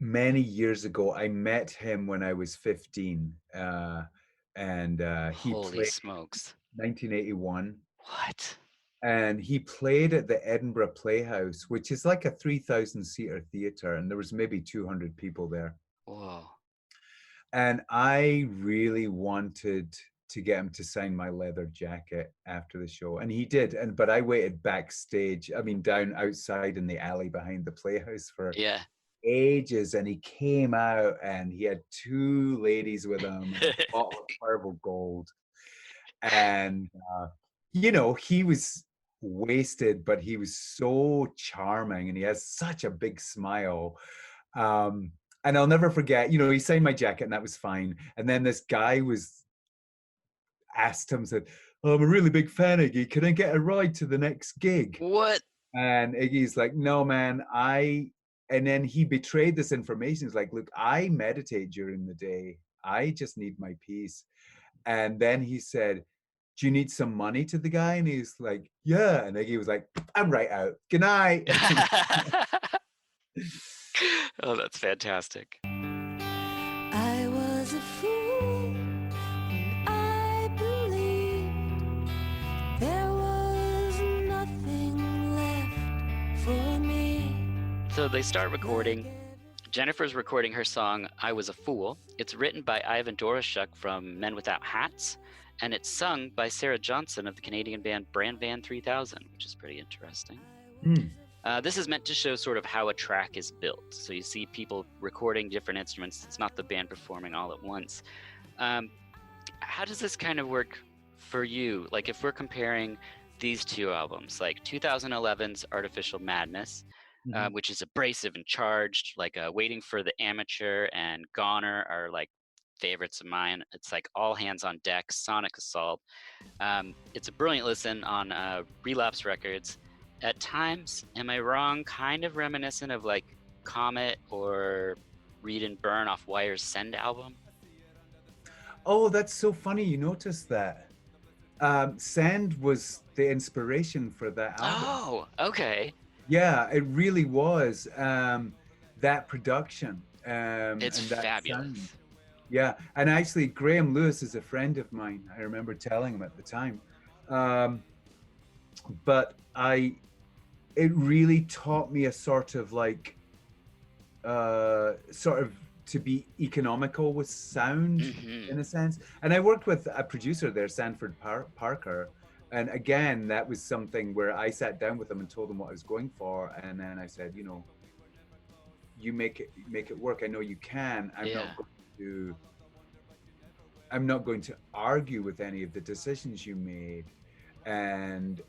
Many years ago, I met him when I was 15, and he Holy played smokes. 1981. What? And he played at the Edinburgh Playhouse, which is like a 3,000-seater theater, and there was maybe 200 people there. Whoa. And I really wanted to get him to sign my leather jacket after the show, and he did. But I waited backstage, I mean, down outside in the alley behind the Playhouse for ages, and he came out and he had 2 ladies with him, and a bottle of Cuervo Gold, and you know, he was wasted, but he was so charming and he has such a big smile. And I'll never forget, you know, he signed my jacket and that was fine. And then this guy asked him, said, "Oh, I'm a really big fan, Iggy. Can I get a ride to the next gig?" What? And Iggy's like, "No, man, and then he betrayed this information. He's like, "Look, I meditate during the day. I just need my peace." And then he said, "Do you need some money?" to the guy, and he's like, "Yeah." And Iggy was like, "I'm right out. Good night." Oh, that's fantastic. I was a fool when I believed there was nothing left for me. So they start recording. Jennifer's recording her song, "I Was a Fool." It's written by Ivan Doroshuk from Men Without Hats, and it's sung by Sarah Johnson of the Canadian band Brand Van 3000, which is pretty interesting. This is meant to show sort of how a track is built. So you see people recording different instruments. It's not the band performing all at once. How does this kind of work for you? Like if we're comparing these two albums, like 2011's Artificial Madness, which is abrasive and charged, like Waiting for the Amateur and Goner are like favorites of mine. It's like all hands on deck, Sonic Assault. It's a brilliant listen on Relapse Records. At times, am I wrong, kind of reminiscent of like Comet or Read and Burn off Wire's Send album? Oh, that's so funny you noticed that. Sand was the inspiration for that album. Oh, okay. Yeah, it really was. That production. It's and that fabulous. sound. Yeah, and actually Graham Lewis is a friend of mine. I remember telling him at the time. But it really taught me a sort of like, to be economical with sound in a sense. And I worked with a producer there, Sanford Parker. And again, that was something where I sat down with him and told him what I was going for. And then I said, you know, you make it work. I know you can. I'm not going to argue with any of the decisions you made. And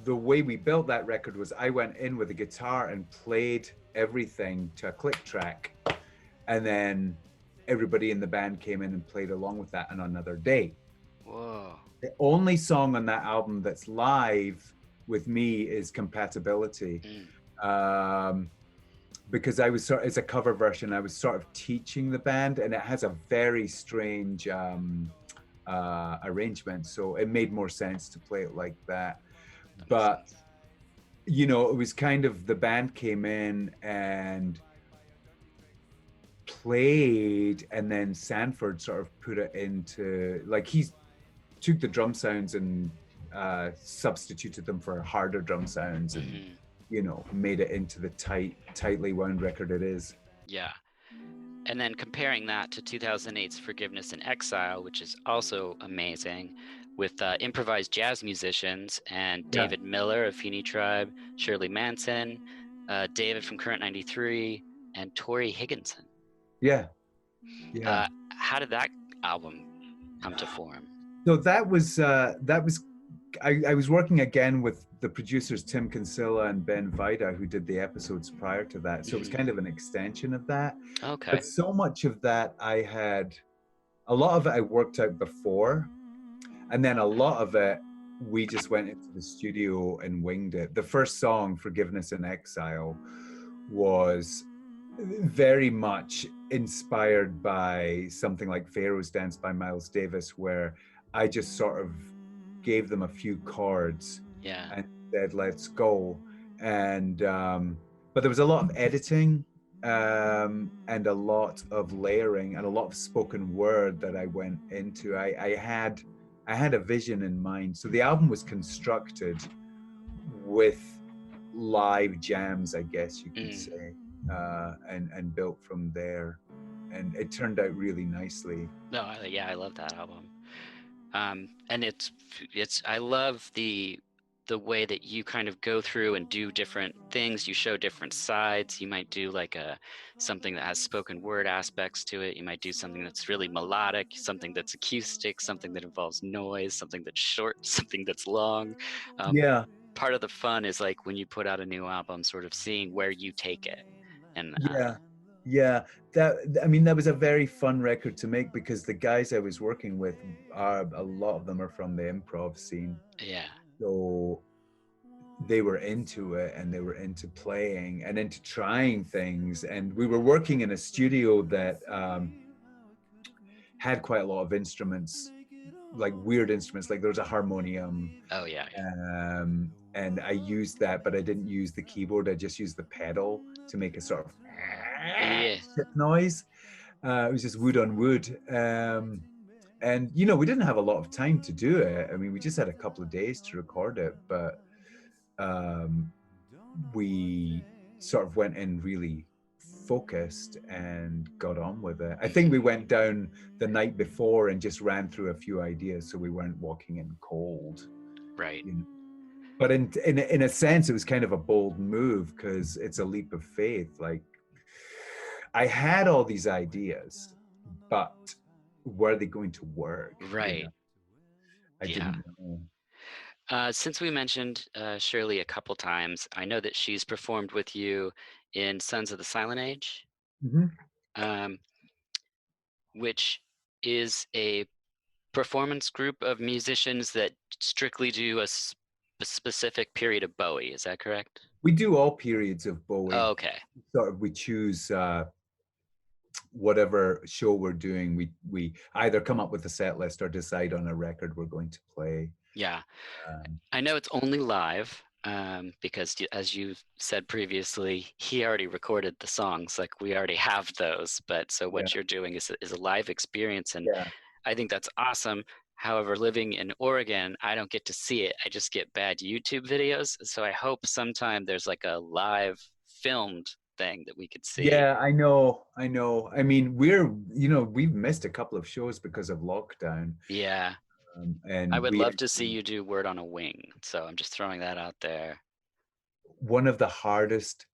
the way we built that record was I went in with a guitar and played everything to a click track, and then everybody in the band came in and played along with that on another day. Whoa. The only song on that album that's live with me is Compatibility. Because I was it's a cover version, I was sort of teaching the band, and it has a very strange arrangement, so it made more sense to play it like that. But you know, it was kind of, the band came in and played, and then Sanford sort of put it into, like, he took the drum sounds and substituted them for harder drum sounds, and you know, made it into the tightly wound record it is. Yeah. And then comparing that to 2008's Forgiveness in Exile, which is also amazing, with improvised jazz musicians and David Miller of Feeney Tribe, Shirley Manson, David from Current 93, and Tori Higginson. Yeah. How did that album come to form? So that was I was working again with the producers Tim Kinsella and Ben Vida, who did the episodes prior to that. So it was kind of an extension of that. Okay. But so much of that a lot of it I worked out before, and then a lot of it we just went into the studio and winged it. The first song, Forgiveness in Exile, was very much inspired by something like Pharaoh's Dance by Miles Davis, where I just sort of gave them a few chords and said, let's go. And but there was a lot of editing and a lot of layering and a lot of spoken word that I went into. I had a vision in mind. So the album was constructed with live jams, I guess you could say, and built from there. And it turned out really nicely. No, I love that album. And it's I love the way that you kind of go through and do different things. You show different sides. You might do like something that has spoken word aspects to it. You might do something that's really melodic, something that's acoustic, something that involves noise, something that's short, something that's long. Part of the fun is like when you put out a new album, sort of seeing where you take it. And that was a very fun record to make, because the guys I was working with a lot of them are from the improv scene. So they were into it, and they were into playing and into trying things. And we were working in a studio that had quite a lot of instruments, like weird instruments, like there was a harmonium. And I used that, but I didn't use the keyboard. I just used the pedal to make a sort of noise. It was just wood on wood. And, you know, we didn't have a lot of time to do it. I mean, we just had a couple of days to record it, but we sort of went in really focused and got on with it. I think we went down the night before and just ran through a few ideas, so we weren't walking in cold. Right. You know? But in a sense, it was kind of a bold move, because it's a leap of faith. Like, I had all these ideas, but were they going to work? Right. You know? I didn't know. Since we mentioned Shirley a couple times, I know that she's performed with you in Sons of the Silent Age, um, which is a performance group of musicians that strictly do a specific period of Bowie. Is that correct? We do all periods of Bowie. Oh, okay. Sort of, we choose whatever show we're doing. We either come up with a set list or decide on a record we're going to play. Yeah, I know it's only live because, as you said previously, he already recorded the songs. Like we already have those. But so what you're doing is a live experience, and I think that's awesome. However, living in Oregon, I don't get to see it. I just get bad YouTube videos. So I hope sometime there's like a live filmed thing that we could see. Yeah, I know. I mean, we've missed a couple of shows because of lockdown. Yeah. And I would love to see you do Word on a Wing. So I'm just throwing that out there. One of the hardest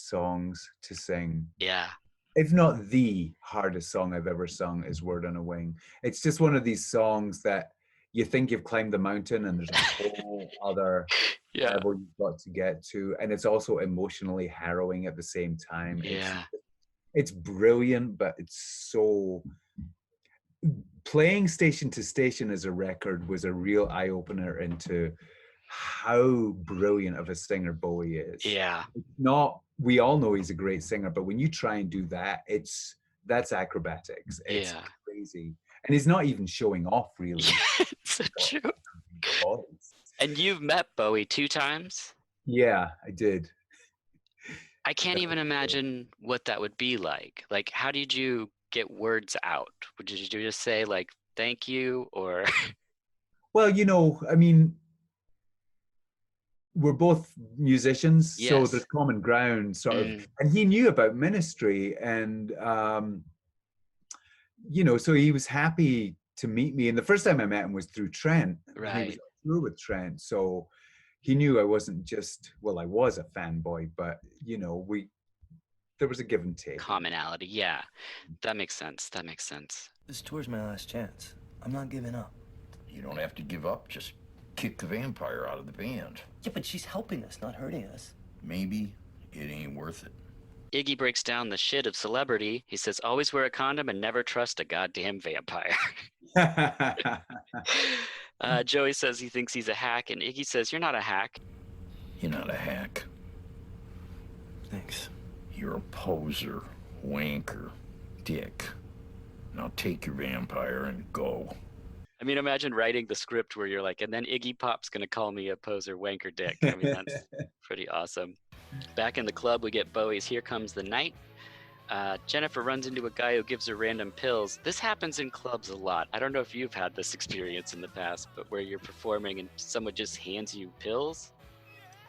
songs to sing. Yeah. If not the hardest song I've ever sung is Word on a Wing. It's just one of these songs that you think you've climbed the mountain and there's a whole other level you've got to get to. And it's also emotionally harrowing at the same time. Yeah. It's brilliant, but it's so... Playing Station to Station as a record was a real eye-opener into how brilliant of a singer Bowie is. Yeah. We all know he's a great singer, but when you try and do that, that's acrobatics. It's crazy. And he's not even showing off, really. It's so true. And you've met Bowie 2 times? Yeah, I did. I can't even imagine what that would be like. Like, how did you get words out? Did you just say like thank you, or? Well, I mean, we're both musicians, so there's common ground sort of, and he knew about Ministry, and so he was happy to meet me. And the first time I met him was through Trent. Right. He was through with Trent, so he knew I wasn't just, well, I was a fanboy, but there was a give and take. Commonality, yeah. That makes sense. This tour's my last chance. I'm not giving up. You don't have to give up. Just kick the vampire out of the band. Yeah, but she's helping us, not hurting us. Maybe it ain't worth it. Iggy breaks down the shit of celebrity. He says, always wear a condom and never trust a goddamn vampire. Joey says he thinks he's a hack, and Iggy says, you're not a hack. You're not a hack. Thanks. You're a poser, wanker, dick. Now take your vampire and go. I mean, imagine writing the script where you're like, and then Iggy Pop's gonna call me a poser, wanker, dick. I mean, that's pretty awesome. Back in the club, we get Bowie's Here Comes the Night. Jennifer runs into a guy who gives her random pills. This happens in clubs a lot. I don't know if you've had this experience in the past, but where you're performing and someone just hands you pills.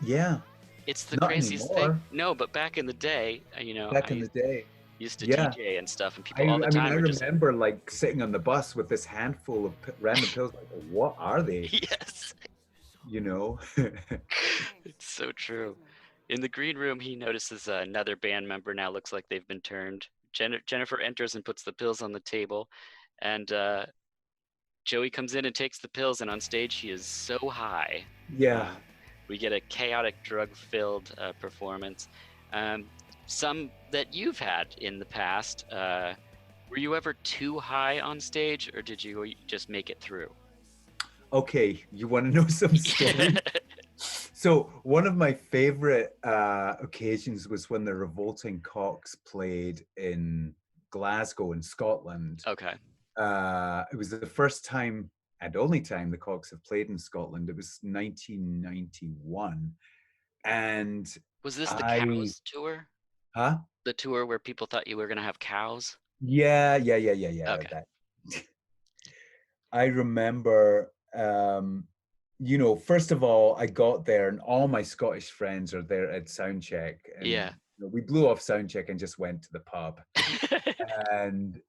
Yeah. It's the Not craziest anymore. thing. No, but back in the day, Back in the day. Used to DJ and stuff, and people I all the time mean, I were just... remember like sitting on the bus with this handful of random pills. Like, what are they? Yes. It's so true. In the green room, he notices another band member now looks like they've been turned. Jennifer enters and puts the pills on the table, and Joey comes in and takes the pills, and on stage he is so high. Yeah. We get a chaotic, drug-filled performance. Some that you've had in the past. Were you ever too high on stage, or did you just make it through? Okay, you want to know some stories? So one of my favorite occasions was when the Revolting Cocks played in Glasgow in Scotland. Okay. It was the first time and only time the Cocks have played in Scotland. It was 1991. And was this the Cows tour? Huh? The tour where people thought you were going to have cows? Yeah. Okay. I remember, first of all, I got there and all my Scottish friends are there at soundcheck. And, yeah. We blew off soundcheck and just went to the pub. And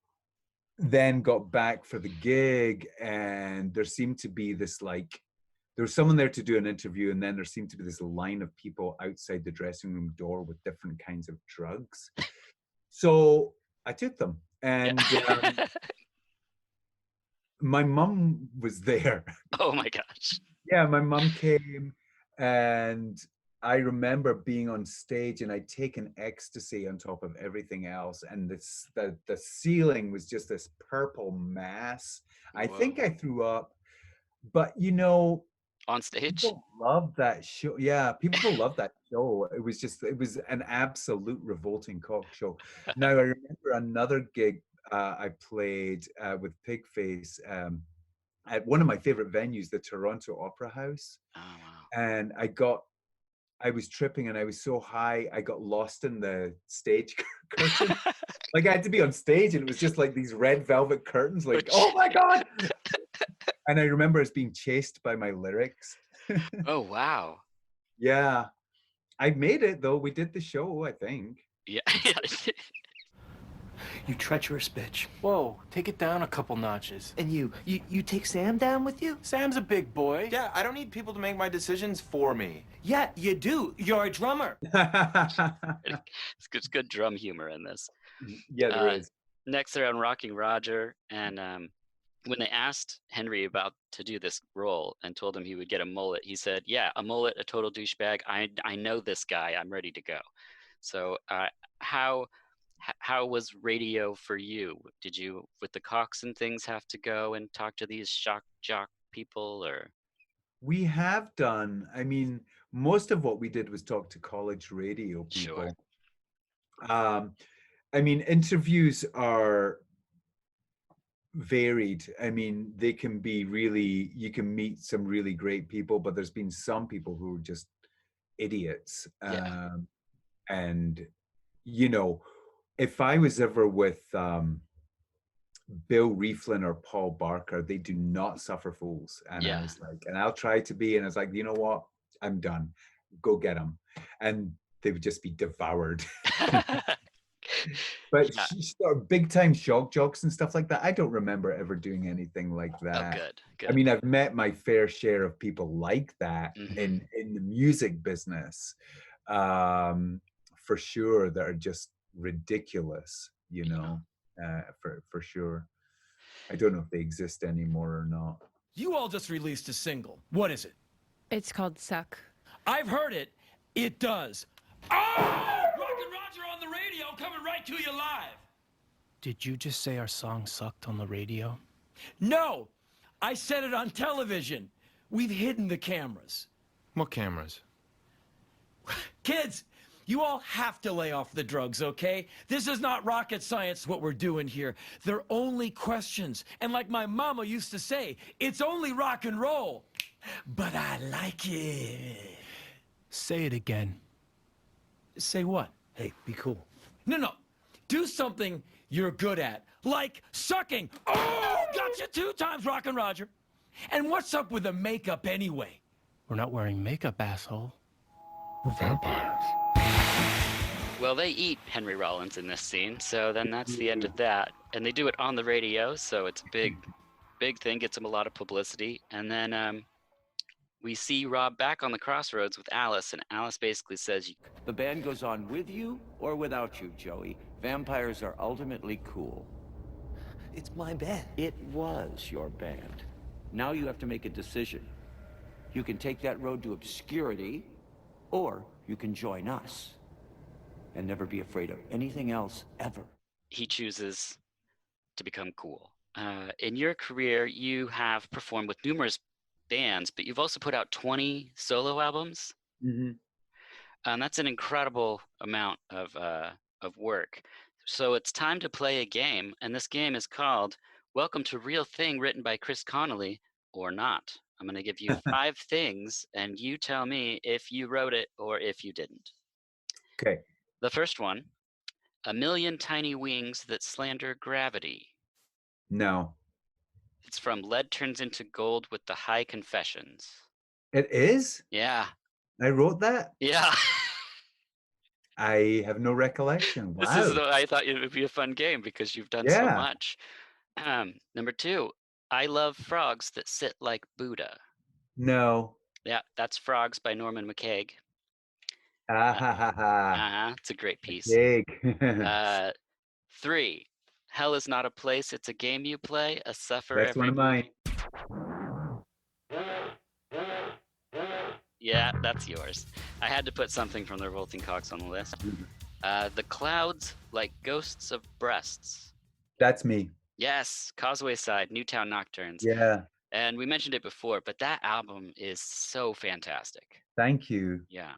then got back for the gig, and there seemed to be this there was someone there to do an interview, and then there seemed to be this line of people outside the dressing room door with different kinds of drugs. So I took them, and my mum was there. Oh my gosh. Yeah, my mom came, and I remember being on stage, and I'd taken ecstasy on top of everything else, and the ceiling was just this purple mass. I Whoa. think I threw up, but you know, On stage? people love that show. Yeah, people love that show. It was an absolute revolting cock show. Now I remember another gig I played with Pigface at one of my favorite venues, the Toronto Opera House. Oh, wow. And I was tripping and I was so high, I got lost in the stage curtain. Like I had to be on stage and it was just like these red velvet curtains, like, oh my God. And I remember us being chased by my lyrics. Oh, wow. Yeah. I made it though. We did the show, I think. Yeah. You treacherous bitch. Whoa, take it down a couple notches. And you take Sam down with you? Sam's a big boy. Yeah, I don't need people to make my decisions for me. Yeah, you do. You're a drummer. It's good drum humor in this. Yeah, there is. Next, they're on Rocking Roger, and when they asked Henry to do this role and told him he would get a mullet, he said, "Yeah, a mullet, a total douchebag. I know this guy. I'm ready to go." So, how was radio for you? Did you, with the Cox and things, have to go and talk to these shock jock people, or? We have done. I mean, most of what we did was talk to college radio people. Sure. I mean, interviews are varied. I mean, they can be really, you can meet some really great people, but there's been some people who are just idiots. Yeah. And, you know, if I was ever with Bill Rieflin or Paul Barker, they do not suffer fools. And I was like, and I'll try to be, and I was like, you know what? I'm done. Go get them. And they would just be devoured. But big time shock jocks and stuff like that, I don't remember ever doing anything like that. Oh, good. I mean, I've met my fair share of people like that in the music business, for sure, that are just ridiculous, you know, for sure. I don't know if they exist anymore or not. You all just released a single. What is it? It's called Suck. I've heard it. It does. Oh! Rockin' Roger on the radio, coming right to you live. Did you just say our song sucked on the radio? No! I said it on television. We've hidden the cameras. What cameras? Kids, you all have to lay off the drugs, okay? This is not rocket science, what we're doing here. They're only questions. And like my mama used to say, it's only rock and roll. But I like it. Say it again. Say what? Hey, be cool. No. Do something you're good at. Like sucking. Oh, got you 2 times, Rockin' Roger. And what's up with the makeup anyway? We're not wearing makeup, asshole. We're vampires. Well, they eat Henry Rollins in this scene, so then that's the end of that. And they do it on the radio, so it's a big thing, gets them a lot of publicity. And then we see Rob back on the crossroads with Alice, and Alice basically says, "The band goes on with you or without you, Joey. Vampires are ultimately cool." It's my band. It was your band. Now you have to make a decision. You can take that road to obscurity, or you can join us and never be afraid of anything else ever. He chooses to become cool. In your career, you have performed with numerous bands, but you've also put out 20 solo albums. That's an incredible amount of work. So it's time to play a game, and this game is called Welcome to Real Thing, written by Chris Connelly, or not. I'm going to give you 5 things, and you tell me if you wrote it or if you didn't. Okay. The first one, a million tiny wings that slander gravity. No. It's from Lead Turns into Gold with the High Confessions. It is? Yeah. I wrote that? Yeah. I have no recollection. Wow. I thought it would be a fun game because you've done so much. Number 2, I Love Frogs That Sit Like Buddha. No. Yeah, that's Frogs by Norman McCaig. It's a great piece. 3, Hell is not a place, it's a game you play, a suffer That's every one of mine. Yeah, that's yours. I had to put something from the Revolting Cocks on the list. The clouds like ghosts of breasts. That's me. Yes, Causeway Side, Newtown Nocturnes. Yeah. And we mentioned it before, but that album is so fantastic. Thank you. Yeah.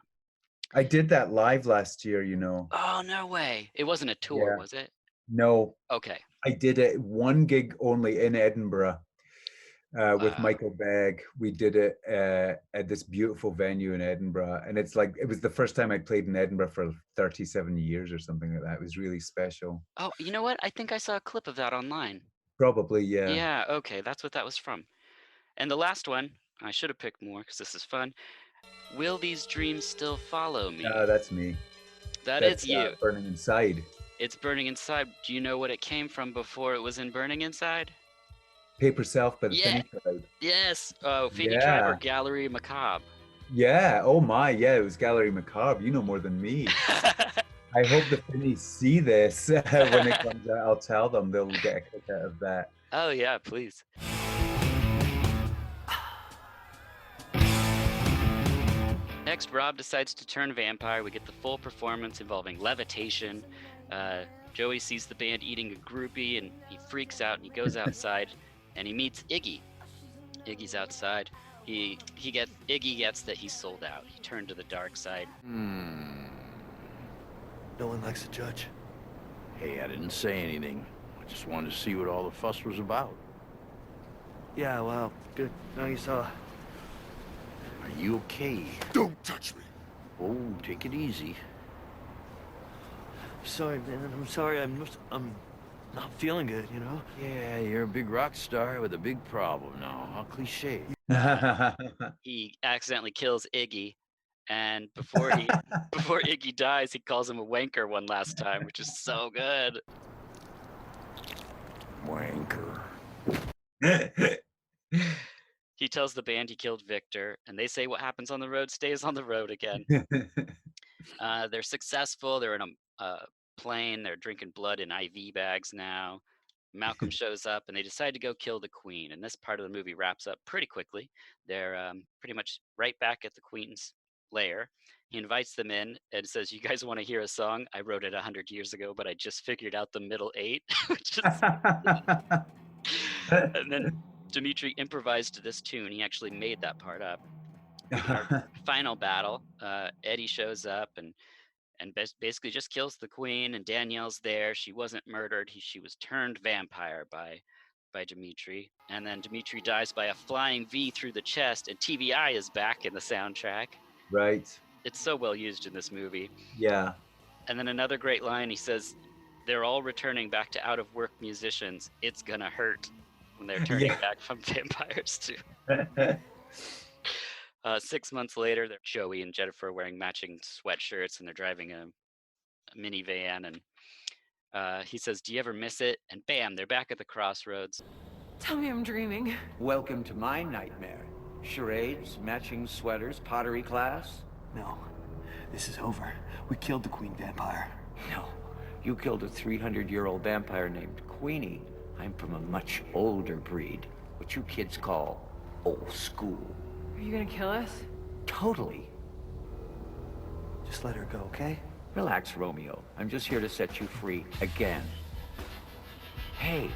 I did that live last year, you know. Oh, no way. It wasn't a tour, was it? No. Okay. I did it one gig only in Edinburgh with Michael Begg. We did it at this beautiful venue in Edinburgh. And it's like, it was the first time I played in Edinburgh for 37 years or something like that. It was really special. Oh, you know what? I think I saw a clip of that online. Probably, yeah. Yeah, okay. That's what that was from. And the last one, I should have picked more because this is fun. Will these dreams still follow me? That's me. That's you. Burning Inside. It's Burning Inside. Do you know what it came from before it was in Burning Inside? Paper Self by the Finny Tribe. Yes. Oh, Finny Tribe or Gallery Macabre? Yeah. Oh my. Yeah, it was Gallery Macabre. You know more than me. I hope the Finnies see this when it comes out. I'll tell them. They'll get a kick out of that. Oh yeah, please. Next, Rob decides to turn vampire. We get the full performance involving levitation. Joey sees the band eating a groupie and he freaks out and he goes outside and he meets Iggy. Iggy's outside. Iggy gets that he's sold out. He turned to the dark side. No one likes a judge. Hey, I didn't say anything. I just wanted to see what all the fuss was about. Yeah, well, good. Now you saw. Are you okay? Don't touch me. Oh, take it easy. Sorry, man. I'm sorry. I'm not feeling good, you know? Yeah, you're a big rock star with a big problem now. How cliche. He accidentally kills Iggy, and before Iggy dies, he calls him a wanker one last time, which is so good. Wanker. He tells the band he killed Victor, and they say what happens on the road stays on the road again. They're successful. They're in a plane. They're drinking blood in IV bags now. Malcolm shows up, and they decide to go kill the Queen. And this part of the movie wraps up pretty quickly. They're pretty much right back at the Queen's lair. He invites them in and says, "You guys want to hear a song? I wrote it 100 years ago, but I just figured out the middle 8." Which is... And then Dimitri improvised this tune. He actually made that part up. Our final battle, Eddie shows up and basically just kills the Queen, and Danielle's there. She wasn't murdered. She was turned vampire by Dimitri. And then Dimitri dies by a flying V through the chest, and TVI is back in the soundtrack. Right. It's so well used in this movie. Yeah. And then another great line, he says, "They're all returning back to out-of-work musicians. It's gonna hurt." When they're turning back from vampires too. 6 months later, they're Joey and Jennifer wearing matching sweatshirts, and they're driving a minivan. And he says, "Do you ever miss it?" And bam, they're back at the crossroads. Tell me I'm dreaming. Welcome to my nightmare. Charades, matching sweaters, pottery class. No, this is over. We killed the Queen Vampire. No, you killed a 300-year-old vampire named Queenie. I'm from a much older breed, what you kids call old school. Are you gonna kill us? Totally. Just let her go, okay? Relax, Romeo. I'm just here to set you free again. Hey,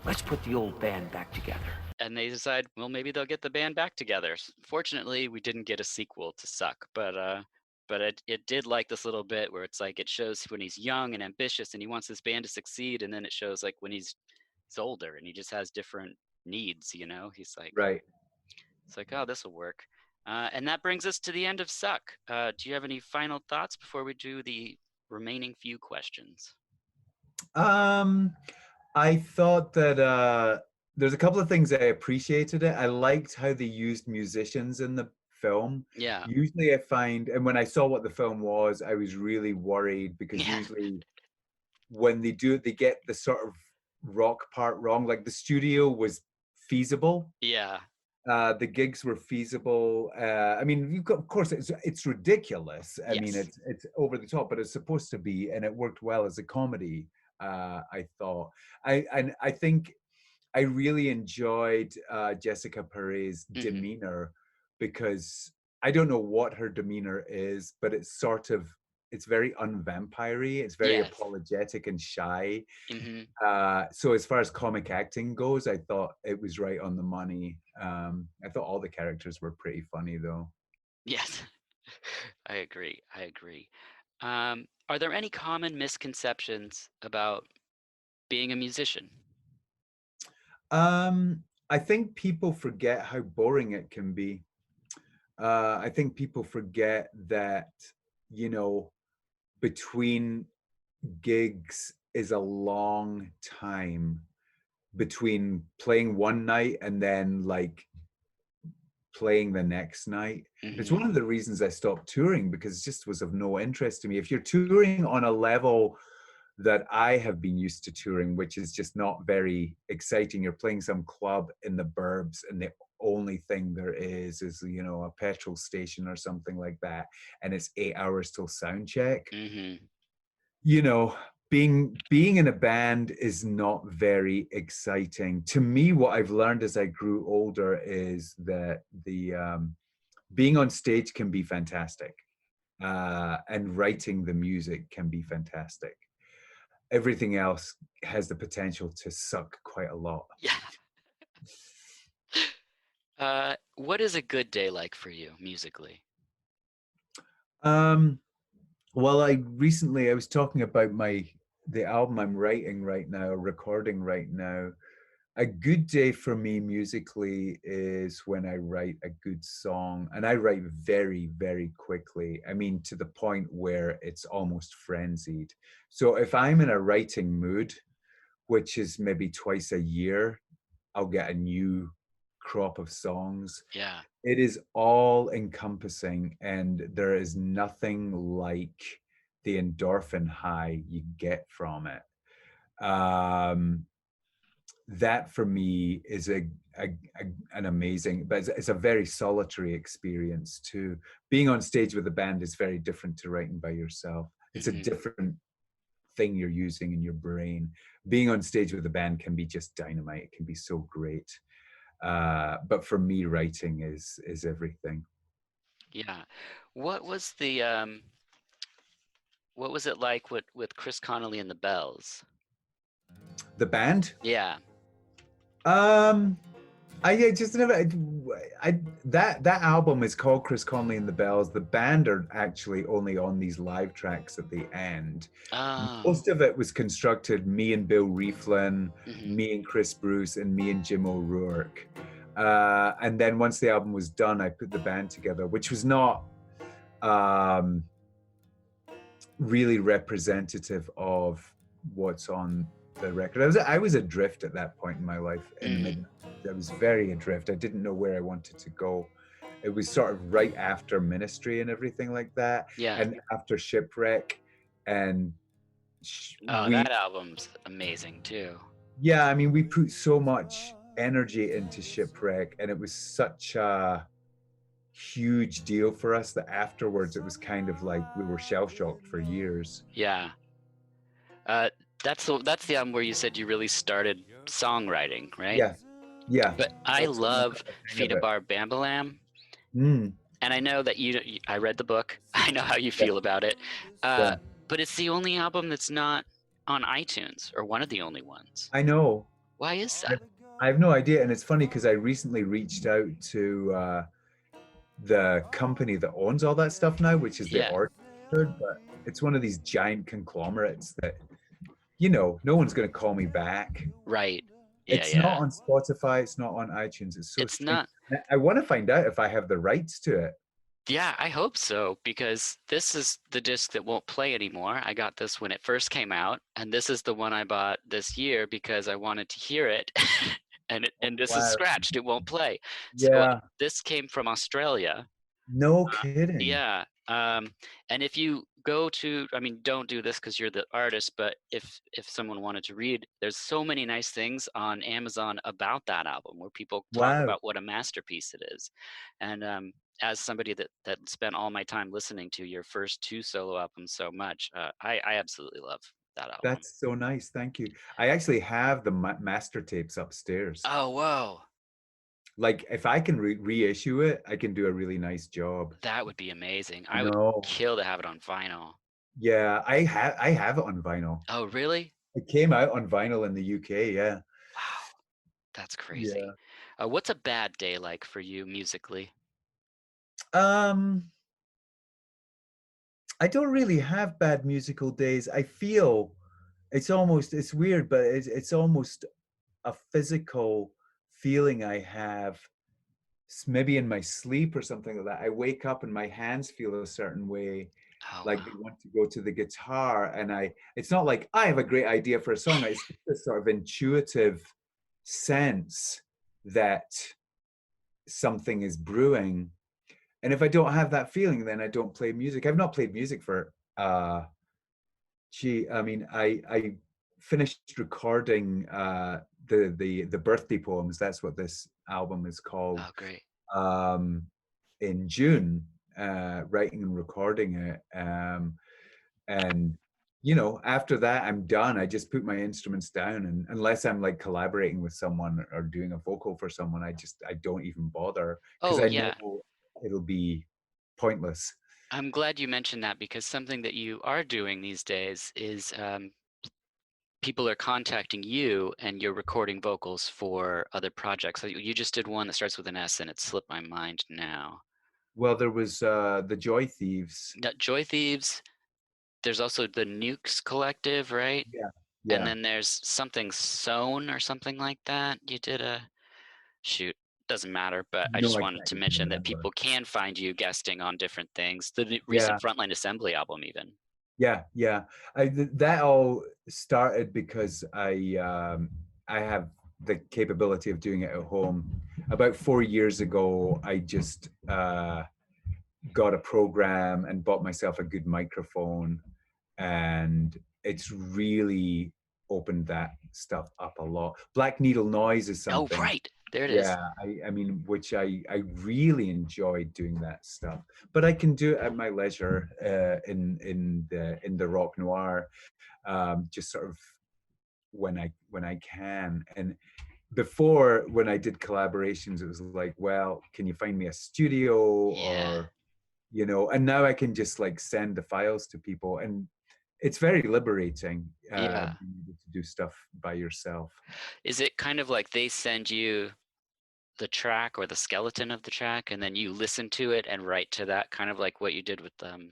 let's put the old band back together. And they decide, well, maybe they'll get the band back together. Fortunately, we didn't get a sequel to Suck, but it did like this little bit where it's like it shows when he's young and ambitious and he wants his band to succeed, and then it shows like when he's older and he just has different needs, you know. He's like, right. It's like, oh, this will work. And that brings us to the end of Suck. Do you have any final thoughts before we do the remaining few questions? I thought that there's a couple of things I appreciated it. I liked how they used musicians in the film. Yeah. Usually I find, and when I saw what the film was, I was really worried because usually when they do it, they get the sort of rock part wrong. Like the studio was feasible. Yeah. The gigs were feasible. I mean, you've got, of course, it's ridiculous. I mean, it's over the top, but it's supposed to be, and it worked well as a comedy. I thought. I think I really enjoyed Jessica Perez's demeanor because I don't know what her demeanor is, but it's sort of, it's very unvampire-y. It's very Yes. apologetic and shy. Hmm. So as far as comic acting goes, I thought it was right on the money. I thought all the characters were pretty funny, though. Yes, I agree. I agree. Are there any common misconceptions about being a musician? I think people forget how boring it can be. I think people forget that, you know, between gigs is a long time between playing one night and then like playing the next night. It's Hmm. one of the reasons I stopped touring, because it just was of no interest to me. If you're touring on a level that I have been used to touring, which is just not very exciting, you're playing some club in the burbs and the only thing there is, you know, a petrol station or something like that, and it's 8 hours till sound check. Hmm. You know, being in a band is not very exciting. To me, what I've learned as I grew older is that the being on stage can be fantastic, and writing the music can be fantastic. Everything else has the potential to suck quite a lot. Yeah. What is a good day like for you musically? Um, well, I was talking about the album I'm writing right now, recording right now. A good day for me musically is when I write a good song, and I write very, very quickly. I mean, to the point where it's almost frenzied. So if I'm in a writing mood, which is maybe twice a year, I'll get a new crop of songs. Yeah. It is all encompassing, and there is nothing like the endorphin high you get from it. That for me is an amazing, but it's a very solitary experience too. Being on stage with a band is very different to writing by yourself. It's a Hmm. different thing you're using in your brain. Being on stage with a band can be just dynamite. It can be so great. But for me, writing is everything. Yeah. What was the what was it like with Chris Connelly and the Bells? The band? Yeah. I just never. That album is called Chris Connelly and the Bells. The band are actually only on these live tracks at the end. Oh. Most of it was constructed me and Bill Rieflin, Hmm. me and Chris Bruce, and me and Jim O'Rourke. And then once the album was done, I put the band together, which was not really representative of what's on the record. I was adrift at that point in my life in the mid. I was very adrift. I didn't know where I wanted to go. It was sort of right after Ministry and everything like that, Yeah. and after Shipwreck, and Oh, that album's amazing too. yeah, I mean, we put so much energy into Shipwreck, and it was such a huge deal for us that afterwards it was kind of like we were shell-shocked for years. Yeah. That's the album where you said you really started songwriting, right? Yeah, yeah. But I love Fita Bar Bambalam. Mm. And I know that I read the book. I know how you feel about it. Yeah. But it's the only album that's not on iTunes, or one of the only ones. I know. Why is that? I have no idea. And it's funny because I recently reached out to the company that owns all that stuff now, which is the Orchard, but it's one of these giant conglomerates that, you know, no one's going to call me back. Right. Yeah, It's not on Spotify. It's not on iTunes. It's so strange. not. I want to find out if I have the rights to it. Yeah, I hope so, because this is the disc that won't play anymore. I got this when it first came out, and this is the one I bought this year because I wanted to hear it. and this is scratched. It won't play. Yeah. So this came from Australia. No kidding. Yeah. And if you go to, I mean, don't do this because you're the artist, but if someone wanted to read, there's so many nice things on Amazon about that album where people talk about what a masterpiece it is. And as somebody that spent all my time listening to your first two solo albums so much, I absolutely love that album. That's so nice. Thank you. I actually have the master tapes upstairs. Oh, whoa. Like if I can reissue it, I can do a really nice job. That would be amazing. I would No. kill to have it on vinyl. Yeah, I have it on vinyl. Oh, really? It came out on vinyl in the UK, yeah. Wow, that's crazy. Yeah. What's a bad day like for you musically? I don't really have bad musical days. I feel it's weird, but it's almost a physical feeling I have maybe in my sleep or something like that. I wake up and my hands feel a certain way, Oh, like they want to go to the guitar, and it's not like I have a great idea for a song. It's just a sort of intuitive sense that something is brewing. And if I don't have that feeling, then I don't play music. I've not played music for I mean, I finished recording the birthday poems. That's what this album is called. Oh, great. In June, writing and recording it. And you know, after that, I'm done. I just put my instruments down, and unless I'm like collaborating with someone or doing a vocal for someone, I don't even bother because Oh, I yeah. know it'll be pointless. I'm glad you mentioned that because something that you are doing these days is people are contacting you and you're recording vocals for other projects. You just did one that starts with an S and it slipped my mind now. Well, there was the Joy Thieves. Joy Thieves. There's also the Nukes Collective, right? Yeah, And yeah. then there's something Sewn or something like that. You did shoot, doesn't matter, but I No, just I wanted can't to even mention that remember. people can find you guesting on different things. The Yeah. recent Frontline Assembly album, even. Yeah, yeah. That all started because I have the capability of doing it at home. About 4 years ago, I just got a program and bought myself a good microphone, and it's really opened that stuff up a lot. Black Needle Noise is Oh, something. right. There it is. Yeah, I mean, which I really enjoy doing that stuff, but I can do it at my leisure in the rock noir, just sort of when I can. And before, when I did collaborations, it was like, well, can you find me a studio or you know? And now I can just like send the files to people, and it's very liberating Yeah. being able to do stuff by yourself. Is it kind of like they send you the track or the skeleton of the track and then you listen to it and write to that, kind of like what you did with the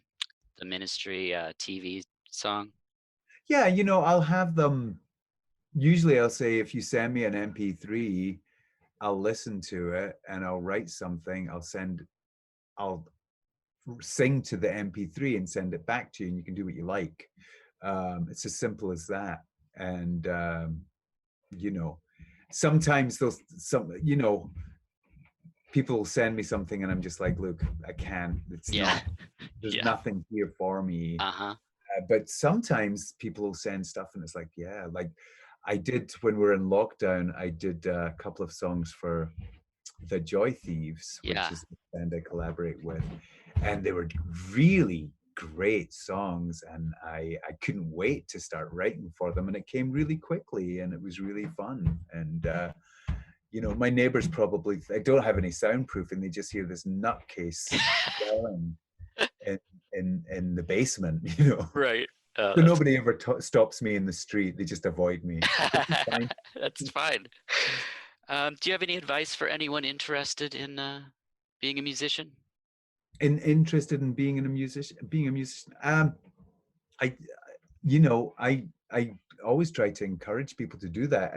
Ministry TV song? Yeah, you know, I'll have them. Usually I'll say, if you send me an MP3, I'll listen to it and I'll write something. I'll sing to the MP3 and send it back to you, and you can do what you like. It's as simple as that. And you know, sometimes you know, people send me something and I'm just like, look, I can't. It's not. There's nothing here for me. But sometimes people will send stuff and it's like, yeah, like I did when we were in lockdown, I did a couple of songs for the Joy Thieves, which is the band I collaborate with. And they were really great songs, and I couldn't wait to start writing for them. And it came really quickly and it was really fun. And you know, my neighbors probably, I don't have any soundproofing, they just hear this nutcase yelling in the basement, you know. Right. So nobody ever stops me in the street. They just avoid me. Fine. That's fine. Do you have any advice for anyone interested in being a musician? Interested in being a musician? You know, I always try to encourage people to do that.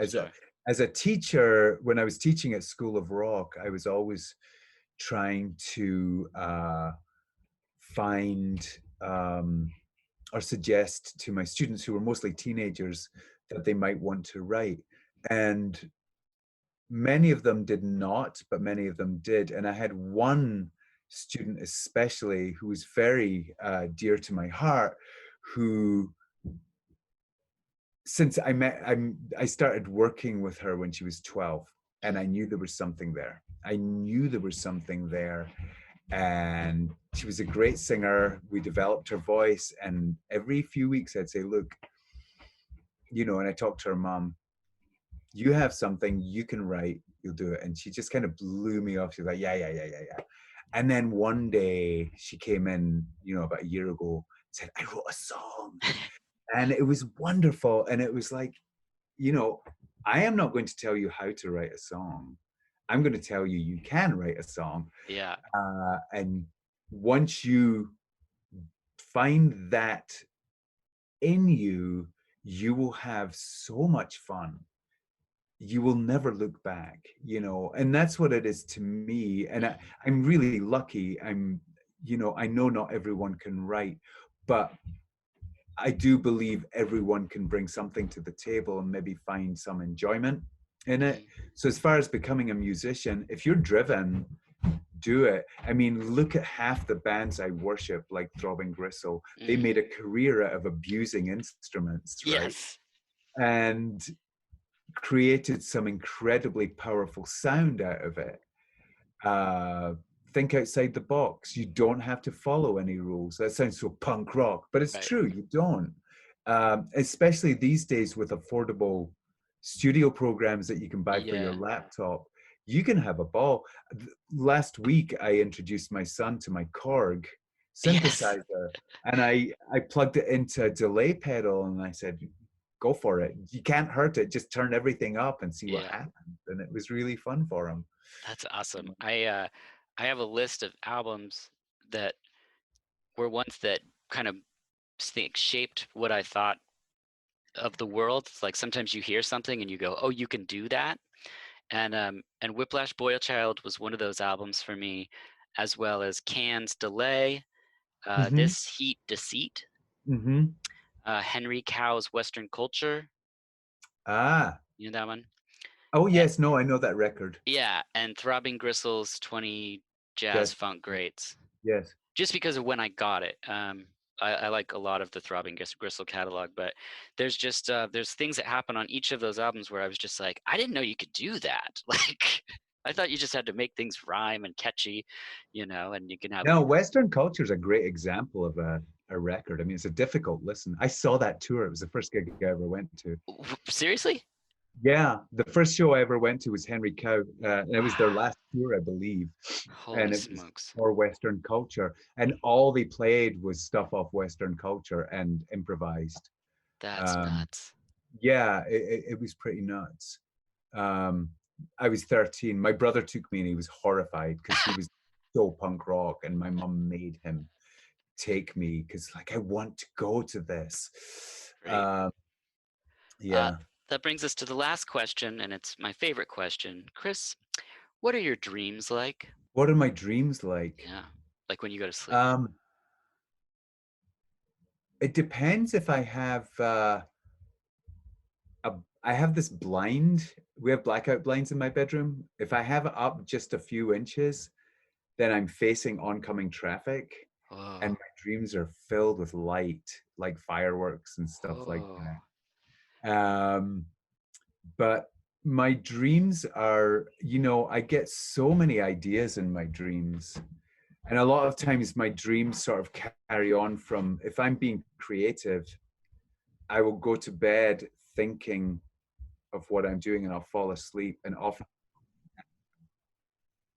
As a teacher, when I was teaching at School of Rock, I was always trying to find or suggest to my students, who were mostly teenagers, that they might want to write. And many of them did not, but many of them did. And I had one student especially who was very dear to my heart, who, since I started working with her when she was 12, and I knew there was something there. I knew there was something there. And she was a great singer. We developed her voice, and every few weeks I'd say, look, you know, and I talked to her mom, you have something, you can write, you'll do it. And she just kind of blew me off. She's like, yeah. And then one day she came in, you know, about a year ago, said, I wrote a song. And it was wonderful. And it was like, you know, I am not going to tell you how to write a song. I'm going to tell you you can write a song. Yeah. And once you find that in you, you will have so much fun. You will never look back, you know, and that's what it is to me. And I'm really lucky. You know, I know not everyone can write, but I do believe everyone can bring something to the table and maybe find some enjoyment in it. So as far as becoming a musician, if you're driven, do it. I mean, look at half the bands I worship, like Throbbing Gristle. They made a career out of abusing instruments, right? Yes. And created some incredibly powerful sound out of it. Think outside the box. You don't have to follow any rules. That sounds so punk rock, but it's true, you don't. Especially these days with affordable studio programs that you can buy for your laptop, you can have a ball. Last week, I introduced my son to my Korg synthesizer, and I plugged it into a delay pedal, and I said, go for it. You can't hurt it. Just turn everything up and see what happens. And it was really fun for him. That's awesome. I have a list of albums that were ones that kind of shaped what I thought of the world. It's like sometimes you hear something and you go, oh, you can do that. And Whiplash Boychild was one of those albums for me, as well as Can's Delay, This Heat Deceit, Henry Cow's Western Culture. You know that one? Oh, yes. No, I know that record. Yeah, and Throbbing Gristle's 20 Jazz Funk Greats. Yes. Just because of when I got it. I like a lot of the Throbbing Gristle catalog, but there's just there's things that happen on each of those albums where I was just like, I didn't know you could do that. Like, I thought you just had to make things rhyme and catchy, you know, and you can have. No, Western Culture is a great example of a record. I mean, it's a difficult listen. I saw that tour. It was the first gig I ever went to. Seriously? Yeah, the first show I ever went to was Henry Cow, and it was their last tour, I believe. Holy smokes! For Western Culture, and all they played was stuff off Western Culture and improvised. That's nuts. Yeah, it was pretty nuts. I was 13. My brother took me, and he was horrified because he was so punk rock, and my mom made him take me because, like, I want to go to this. Yeah. That brings us to the last question, and it's my favorite question. Chris, what are your dreams like? What are my dreams like? Yeah, like when you go to sleep. It depends if I have I have this blind. We have blackout blinds in my bedroom. If I have it up just a few inches, then I'm facing oncoming traffic, and my dreams are filled with light, like fireworks and stuff like that. But my dreams are, you know, I get so many ideas in my dreams. And a lot of times my dreams sort of carry on from, if I'm being creative, I will go to bed thinking of what I'm doing and I'll fall asleep. And often,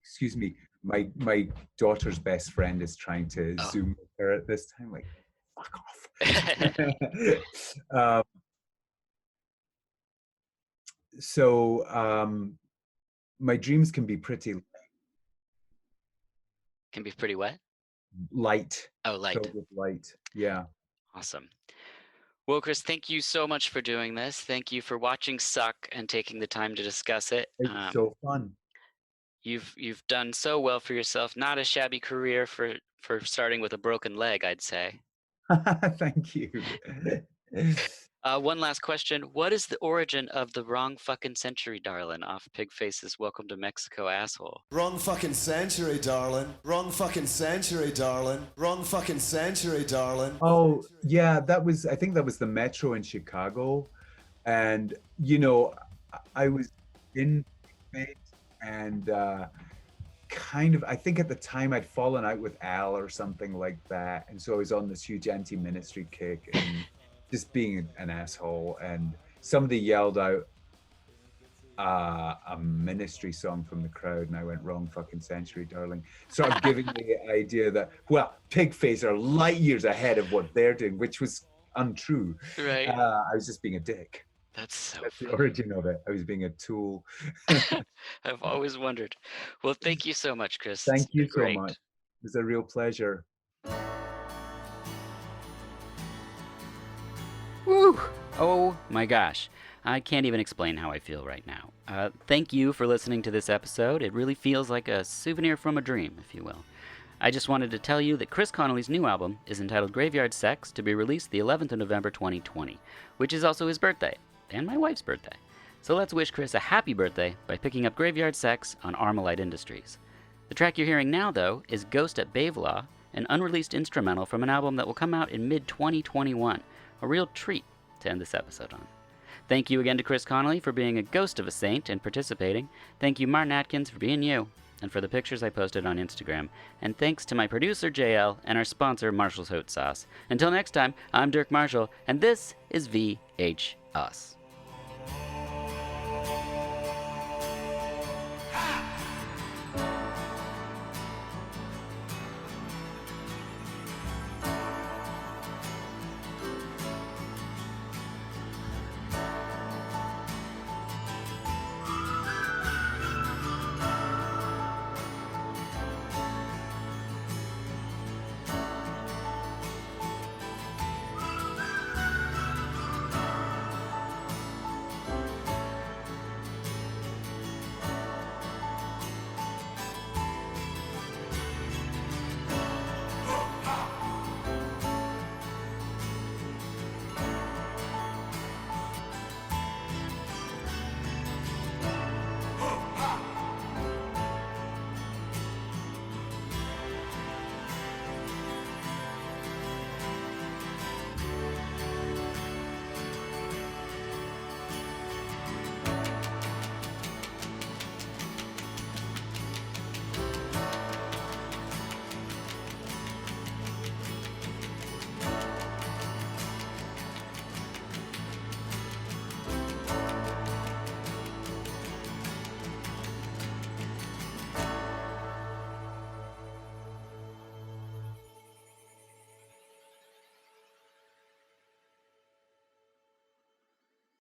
excuse me, my daughter's best friend is trying to Zoom with her at this time, like, fuck off. So my dreams can be pretty what? Light. Oh, light. Filled with light. Yeah. Awesome. Well, Chris, thank you so much for doing this. Thank you for watching Suck and taking the time to discuss it. It's so fun. You've done so well for yourself. Not a shabby career for starting with a broken leg, I'd say. Thank you. One last question. What is the origin of the Wrong Fucking Century, Darlin' off Pigface's Welcome to Mexico, Asshole? Wrong fucking century, darling. Wrong fucking century, darling. Wrong fucking century, darling. Oh, yeah, I think that was the Metro in Chicago. And, you know, I was in Pigface and kind of, I think at the time I'd fallen out with Al or something like that. And so I was on this huge anti-ministry kick and just being an asshole, and somebody yelled out, a Ministry song from the crowd, and I went, wrong fucking century, darling. Sort of giving me the idea that, well, Pigface are light years ahead of what they're doing, which was untrue. Right. I was just being a dick. That's the origin of it. I was being a tool. I've always wondered. Well, thank you so much, Chris. Thank you so Great. much. It was a real pleasure. Woo! Oh my gosh. I can't even explain how I feel right now. Thank you for listening to this episode. It really feels like a souvenir from a dream, if you will. I just wanted to tell you that Chris Connelly's new album is entitled Graveyard Sex, to be released the 11th of November 2020, which is also his birthday, and my wife's birthday. So let's wish Chris a happy birthday by picking up Graveyard Sex on Armalite Industries. The track you're hearing now, though, is Ghost at Bavelaw, an unreleased instrumental from an album that will come out in mid-2021. A real treat to end this episode on. Thank you again to Chris Connelly for being a ghost of a saint and participating. Thank you, Martin Atkins, for being you, and for the pictures I posted on Instagram. And thanks to my producer, JL, and our sponsor, Marshall's Hot Sauce. Until next time, I'm Dirk Marshall, and this is VH Us.